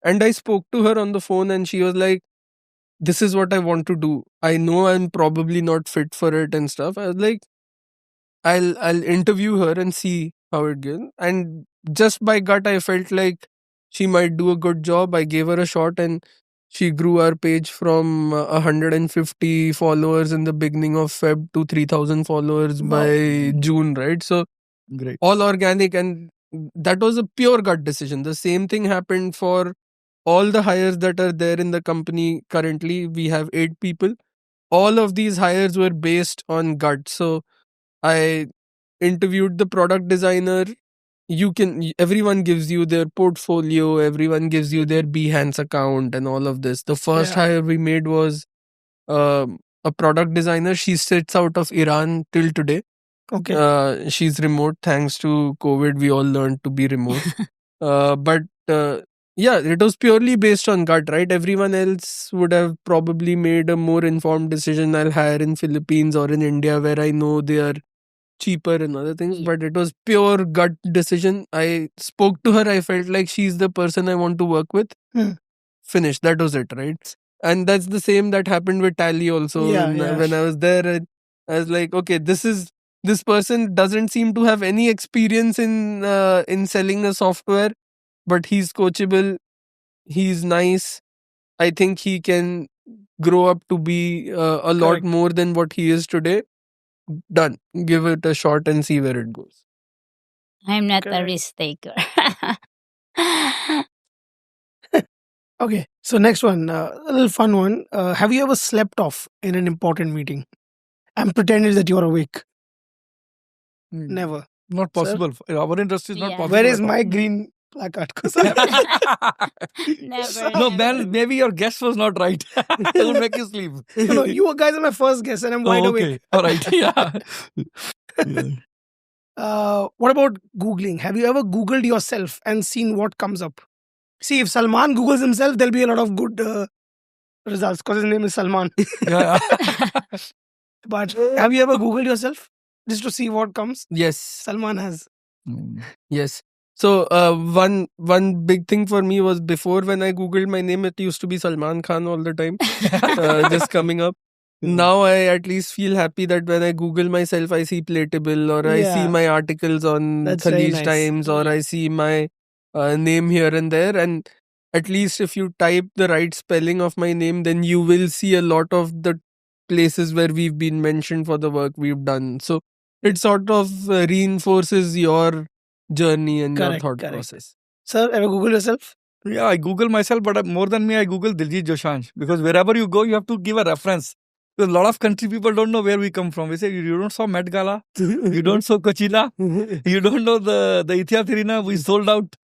And I spoke to her on the phone, and she was like, this is what I want to do. I know I'm probably not fit for it and stuff. I was like, I'll interview her and see how it goes. And just by gut, I felt like she might do a good job. I gave her a shot, and she grew our page from 150 followers in the beginning of Feb to 3,000 followers Wow. by June, right? So Great. all organic, and that was a pure gut decision. The same thing happened for all the hires that are there in the company currently. We have 8 people. All of these hires were based on gut. So I interviewed the product designer. Everyone gives you their portfolio, everyone gives you their Behance account and all of this. The first Yeah. hire we made was a product designer. She sits out of Iran till today. Okay. She's remote thanks to COVID. We all learned to be remote. But yeah, it was purely based on gut, right? Everyone else would have probably made a more informed decision. I'll hire in Philippines or in India where I know they are cheaper and other things. Yeah. But it was pure gut decision. I spoke to her. I felt like she's the person I want to work with. Hmm. Finished. That was it, right? And that's the same that happened with Tally also. Yeah, when, yeah. when I was there, I was like, okay, this person doesn't seem to have any experience in selling a software, but he's coachable, he's nice. I think he can grow up to be a lot Correct. more than what he is today. Done. Give it a shot and see where it goes. I'm not a Correct. risk taker. Okay. So next one, a little fun one. Have you ever slept off in an important meeting and pretended that you're awake? Never. Not Sir? possible. Our industry is not Yeah. possible. Where is at all. my green placard? Never. No, never. man, maybe your guess was not right. It will make you sleep. No, you guys are my first guess, and I'm wide Oh, awake. okay. All right. Yeah. Yeah. What about Googling? Have you ever Googled yourself and seen what comes up? See, if Salman Googles himself, there'll be a lot of good results because his name is Salman. Yeah. But have you ever Googled yourself just to see what comes? Yes. Salman has. Mm. Yes. So one big thing for me was before when I googled my name, it used to be Salman Khan all the time, just coming up. Now I at least feel happy that when I Google myself, I see Playtable, or I see Yeah. my articles on That's very Khalij nice. Times, or I see my name here and there. And at least if you type the right spelling of my name, then you will see a lot of the places where we've been mentioned for the work we've done. So it sort of reinforces your journey and your Correct, thought correct. process. Sir, ever Google yourself? Yeah, I Google myself, but more than me, I Google Diljit Dosanjh because wherever you go, you have to give a reference. Because a lot of country people don't know where we come from. We say you don't saw Met Gala, you don't saw Coachella, you don't know the Ethiopia Arena we sold out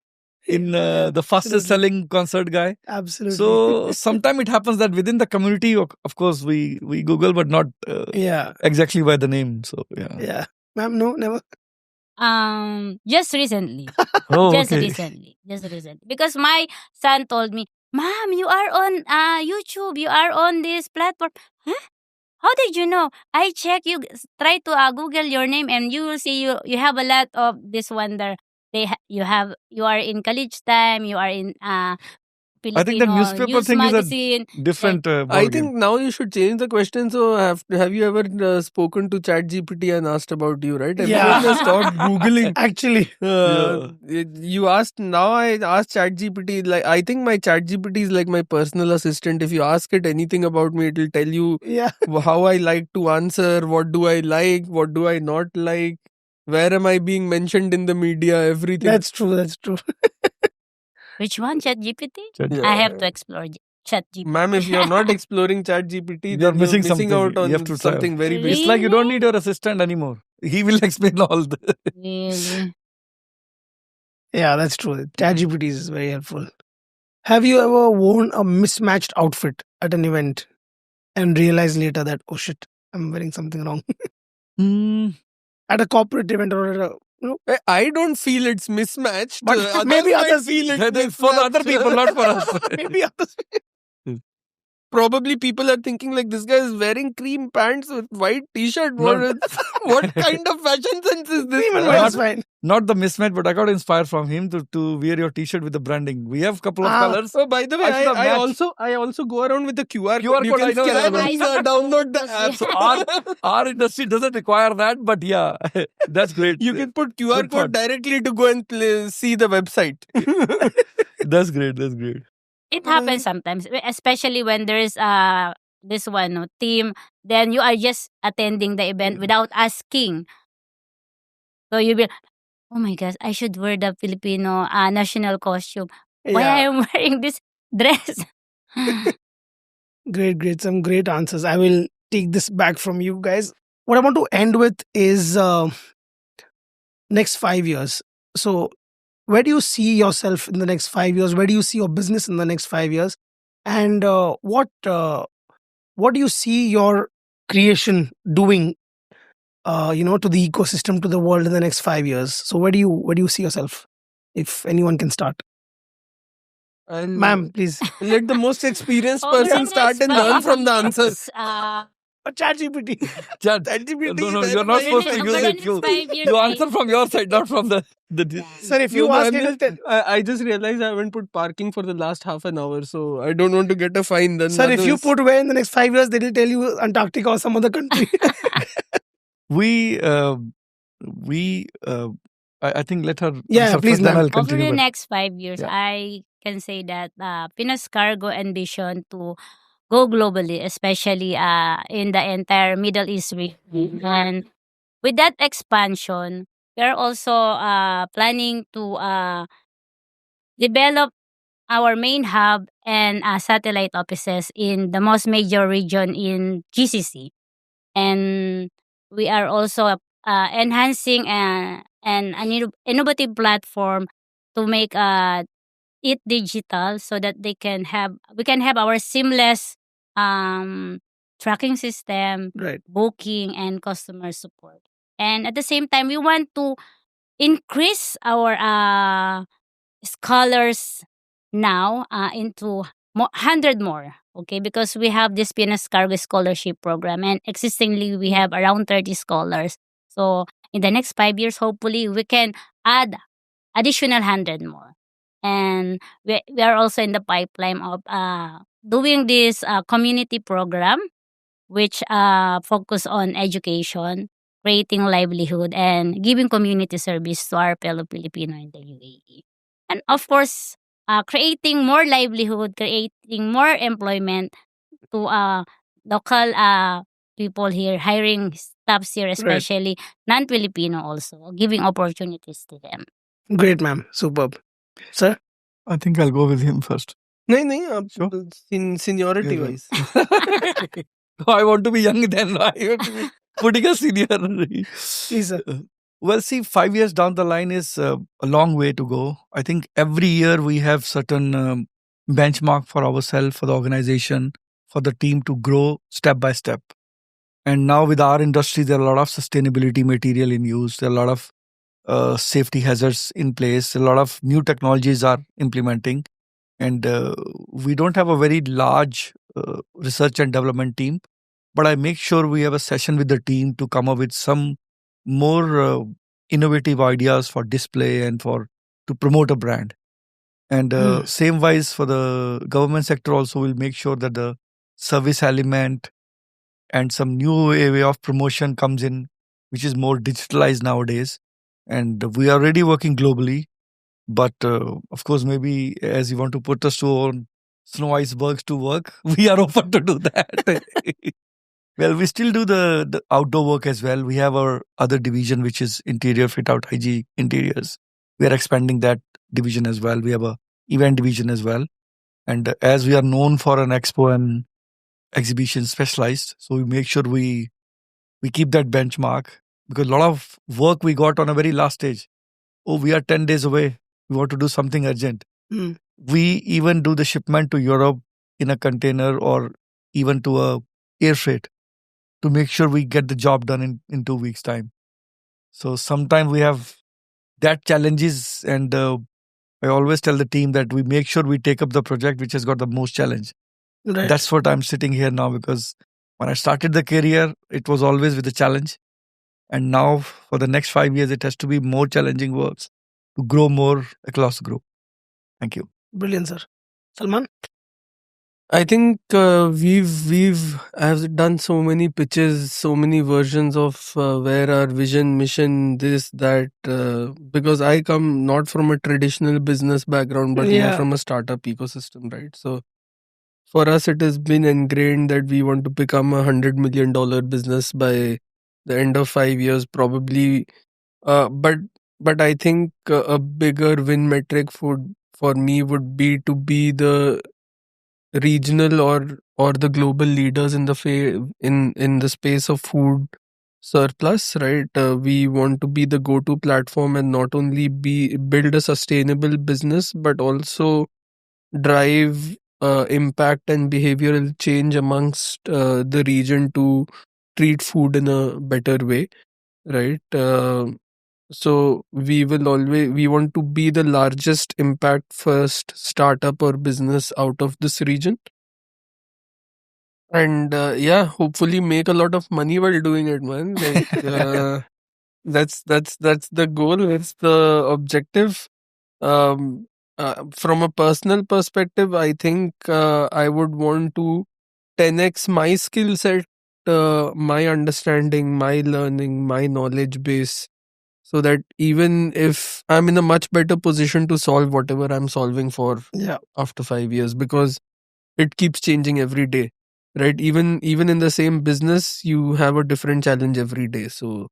in the fastest selling concert guy. Absolutely. So sometimes it happens that within the community, of course, we Google, but not yeah. exactly by the name. So yeah. Yeah. Ma'am, no, never. Just recently. Oh, Just okay. recently. Because my son told me, Mom, you are on YouTube. You are on this platform. Huh? How did you know? I check. You try to Google your name, and you will see you have a lot of this wonder. You are in college time. You are in Filipino I think the newspaper news thing is magazine. a different I ballgame. think now you should change the question. So have you ever spoken to ChatGPT and asked about you, right? Everyone Yeah. has stopped Googling. Actually. You asked, now I asked ChatGPT, like, I think my ChatGPT is like my personal assistant. If you ask it anything about me, it will tell you Yeah. how I like to answer, what do I like, what do I not like, where am I being mentioned in the media, everything. That's true. That's true. Which one? ChatGPT? Yeah. I have to explore ChatGPT. Ma'am, if you're not exploring ChatGPT, You're then missing you're missing something. out on You have to try. something very big. It's like you Really? don't need your assistant anymore. He will explain all the. Really? Yeah, that's true. ChatGPT is very helpful. Have you ever worn a mismatched outfit at an event and realized later that, oh shit, I'm wearing something wrong? At a corporate event or at a, I don't feel it's mismatched. But Others maybe might others feel it That is for the other mismatched. people, not for us. maybe others. probably people are thinking like this guy is wearing cream pants with white t-shirt. Not- What kind of fashion sense is this? Cream and man? white is fine. Not the mismatch, but I got inspired from him to wear your T-shirt with the branding. We have a couple of Ah. colors. So by the way, I should have matched. I also go around with the QR QR code. You code, can I know, scan I and know. download the app. So our industry doesn't require that, but yeah, that's great. You can put QR Good code thought. directly to go and see the website. That's great. That's great. It happens sometimes, especially when there's this one team. Then you are just attending the event without asking. So you be, oh my gosh, I should wear the Filipino national costume. Why I Yeah. am wearing this dress? Great. Some great answers. I will take this back from you guys. What I want to end with is next 5 years. So, where do you see yourself in the next 5 years? Where do you see your business in the next 5 years? And what do you see your creation doing? To the ecosystem, to the world in the next 5 years. So, where do you see yourself? If anyone can start, And ma'am, please. let the most experienced Over the person next start and learn 5 from the answers. years, ChatGPT. Chat. ChatGPT No, is you're not very supposed to over use the it. next You, 5 years, you I- answer from your side, not from the. Sir, if No, you ask, ma'am, it'll tell. I just realized I haven't put parking for the last half an hour, so I don't want to get a fine. Then Sir, if you others- put where in the next 5 years, they will tell you Antarctica or some other country. We, I think let her. Yeah, answer please, first, then ma'am. I'll over continue. the but- next 5 years, Yeah. I can say that Pinas Cargo ambition to go globally, especially in the entire Middle East region. And with that expansion, we are also planning to develop our main hub and satellite offices in the most major region in GCC. And we are also enhancing an innovative platform to make it digital so that we can have our seamless um, tracking system, Right. booking, and customer support. And at the same time, we want to increase our scholars now into 100 more. Okay, because we have this Pinas Cargo Scholarship Program, and existingly we have around 30 scholars. So in the next 5 years, hopefully we can add additional 100 more. And we are also in the pipeline of doing this community program, which focus on education, creating livelihood, and giving community service to our fellow Filipino in the UAE. And of course, creating more livelihood, creating more employment to local people here, hiring staffs here, especially non-Filipino also, giving opportunities to them. Great, ma'am. Superb. Sir? I think I'll go with him first. नहीं आप Sure. seniority Yeah, wise. I want to be young then. I want to be putting a senior. Please, sir. Well, see, 5 years down the line is a long way to go. I think every year we have certain benchmark for ourselves, for the organization, for the team to grow step by step. And now with our industry, there are a lot of sustainability material in use. There are a lot of safety hazards in place. A lot of new technologies are implementing. And we don't have a very large research and development team. But I make sure we have a session with the team to come up with some more innovative ideas for display and to promote a brand. And same wise for the government sector also, we'll make sure that the service element and some new way of promotion comes in, which is more digitalized nowadays. And we are already working globally. But of course, maybe as you want to put us to on snow icebergs to work, we are open to do that. Well, we still do the outdoor work as well. We have our other division, which is interior fit out hygiene interiors. We are expanding that division as well. We have a event division as well. And as we are known for an expo and exhibition specialized, so we make sure we keep that benchmark, because a lot of work we got on a very last stage. Oh, we are 10 days away. We want to do something urgent. Mm. We even do the shipment to Europe in a container or even to a air freight to make sure we get the job done in 2 weeks' time. So sometimes we have that challenges, and I always tell the team that we make sure we take up the project which has got the most challenge. Right. That's what I'm sitting here now, because when I started the career, it was always with a challenge. And now for the next 5 years, it has to be more challenging works to grow more across the group. Thank you. Brilliant, sir. Salman? I think we've have done so many pitches, so many versions of where our vision, mission, this, that. Because I come not from a traditional business background, but more Yeah. from a startup ecosystem, right? So for us, it has been ingrained that we want to become $100 million business by the end of 5 years, probably. But I think a bigger win metric for me would be to be the regional or the global leaders in the in the space of food surplus, right? We want to be the go-to platform and not only be build a sustainable business but also drive impact and behavioral change amongst the region to treat food in a better way, right? So we want to be the largest impact first startup or business out of this region, and yeah, hopefully make a lot of money while doing it, man. Like that's the goal, that's the objective. um from a personal perspective, I think I would want to 10x my skill set, my understanding, my learning, my knowledge base, so that even if I'm in a much better position to solve whatever I'm solving for Yeah. after 5 years, because it keeps changing every day, right? Even in the same business, you have a different challenge every day. So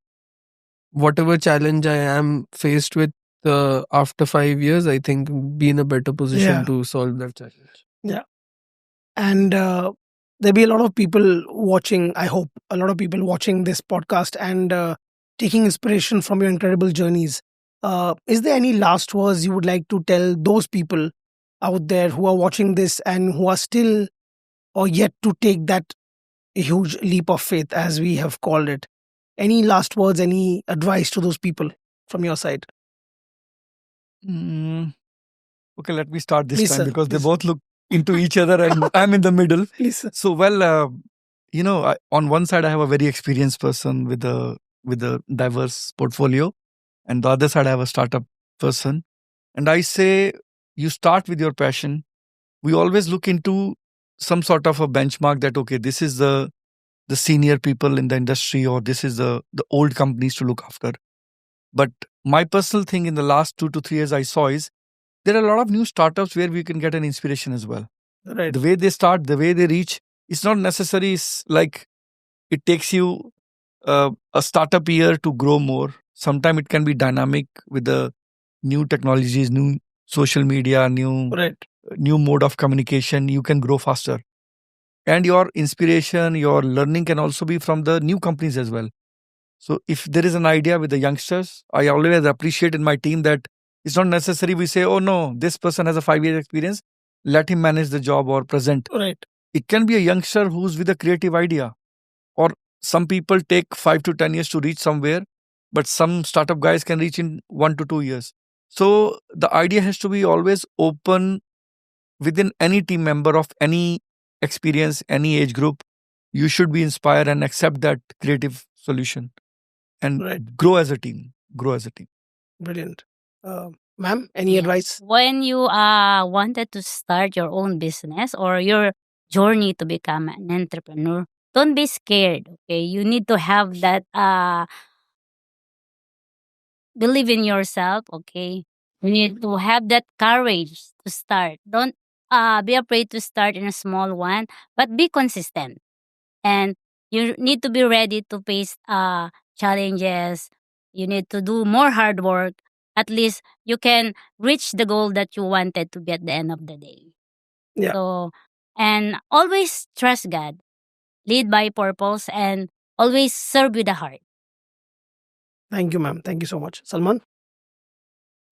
whatever challenge I am faced with after 5 years, I think be in a better position Yeah. to solve that challenge. Yeah. And there'll be a lot of people watching, I hope, a lot of people watching this podcast and taking inspiration from your incredible journeys. Is there any last words you would like to tell those people out there who are watching this and who are still or yet to take that huge leap of faith, as we have called it? Any last words, any advice to those people from your side? Mm, okay, let me start this Please, time sir. because they Please. both look into each other and I'm in the middle. Please, sir. So, well, on one side, I have a very experienced person with a diverse portfolio, and the other side, I have a startup person. And I say, you start with your passion. We always look into some sort of a benchmark that, okay, this is the senior people in the industry, or this is the old companies to look after. But my personal thing in the last 2 to 3 years I saw is there are a lot of new startups where we can get an inspiration as well. Right. The way they start, the way they reach, it's not necessary like it takes you a startup year to grow more. Sometimes it can be dynamic with the new technologies, new social media, Right. new mode of communication. You can grow faster. And your inspiration, your learning can also be from the new companies as well. So if there is an idea with the youngsters, I always appreciate in my team that it's not necessary we say, oh no, this person has a 5 year experience, let him manage the job or present. Right. It can be a youngster who's with a creative idea. Or some people take 5 to 10 years to reach somewhere, but some startup guys can reach in 1 to 2 years. So the idea has to be always open within any team member of any experience, any age group. You should be inspired and accept that creative solution and Right. grow as a team. Grow as a team. Brilliant. Ma'am, any Yes. advice? When you wanted to start your own business or your journey to become an entrepreneur, don't be scared. Okay, you need to have that believe in yourself. Okay, you need to have that courage to start. Don't be afraid to start in a small one, but be consistent. And you need to be ready to face challenges. You need to do more hard work. At least you can reach the goal that you wanted to be at the end of the day. Yeah. So, and always trust God, lead by purpose, and always serve with a heart. Thank you, ma'am. Thank you so much. Salman?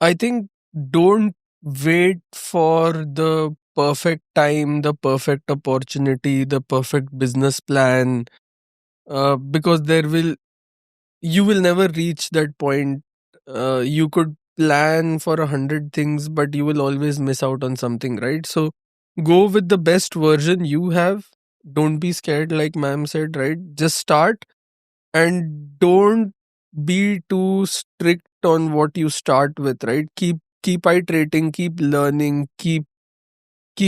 I think don't wait for the perfect time, the perfect opportunity, the perfect business plan, because you will never reach that point. You could plan for 100 things, but you will always miss out on something, right? So Go with the best version you have. Don't be scared, like ma'am said, right? Just start, and don't be too strict on what you start with, right? Keep iterating, keep learning, keep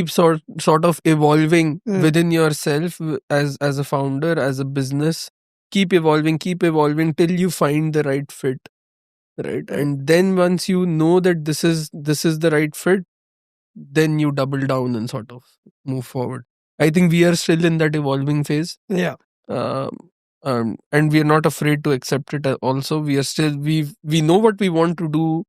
sort of evolving within yourself as a founder, as a business. Keep evolving till you find the right fit, right? And then once you know that this is the right fit, then you double down and sort of move forward. I think we are still in that evolving phase. Yeah. And we are not afraid to accept it. Also, we are still we know what we want to do.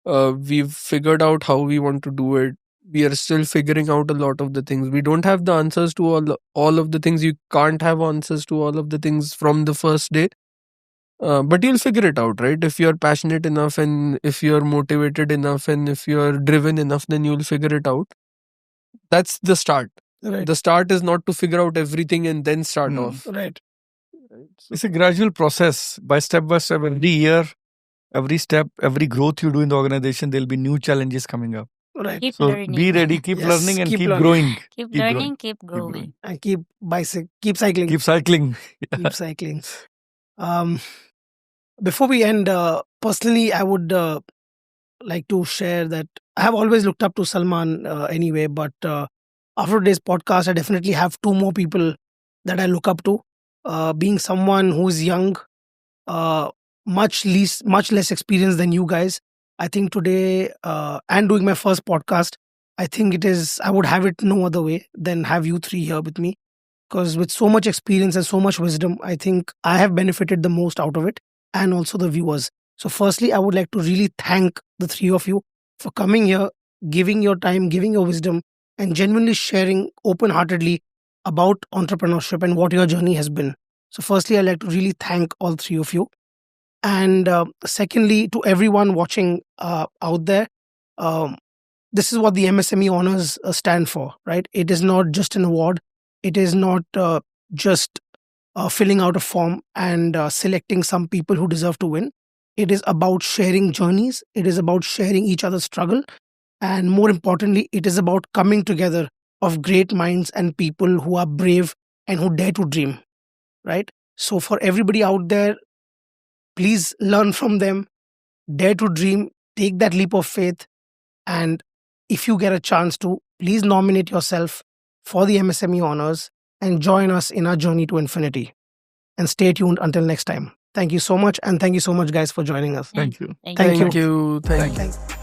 We've figured out how we want to do it. We are still figuring out a lot of the things. We don't have the answers to all of the things. You can't have answers to all of the things from the first day. But you'll figure it out, right? If you're passionate enough, and if you're motivated enough, and if you're driven enough, then you'll figure it out. That's the start. Right. The start is not to figure out everything and then start off. Right. It's a gradual process, by step. Every year, every step, every growth you do in the organization, there'll be new challenges coming up. Right. Keep So learning. be ready, keep Yes, learning, and keep keep learning. growing. Keep Keep growing. learning, keep growing. growing. And keep cycling. Keep cycling. Keep cycling. Before we end, personally, I would like to share that I have always looked up to Salman anyway, but after today's podcast, I definitely have two more people that I look up to. Being someone who's young, much less experienced than you guys, I think today, and doing my first podcast, I think I would have it no other way than have you three here with me. Because with so much experience and so much wisdom, I think I have benefited the most out of it, and also the viewers. So firstly, I would like to really thank the three of you for coming here, giving your time, giving your wisdom, and genuinely sharing open-heartedly about entrepreneurship and what your journey has been. So firstly, I'd like to really thank all three of you. And secondly, to everyone watching out there, this is what the MSME honors stand for, right? It is not just an award. It is not just filling out a form and selecting some people who deserve to win. It is about sharing journeys. It is about sharing each other's struggle. And more importantly, it is about coming together of great minds and people who are brave and who dare to dream, right? So for everybody out there, please learn from them, dare to dream, take that leap of faith. And if you get a chance to, please nominate yourself for the MSME honors and join us in our journey to infinity. And stay tuned until next time. Thank you so much. And thank you so much, guys, for joining us. Thank you. Thank Thank you. Thank you. Thank you.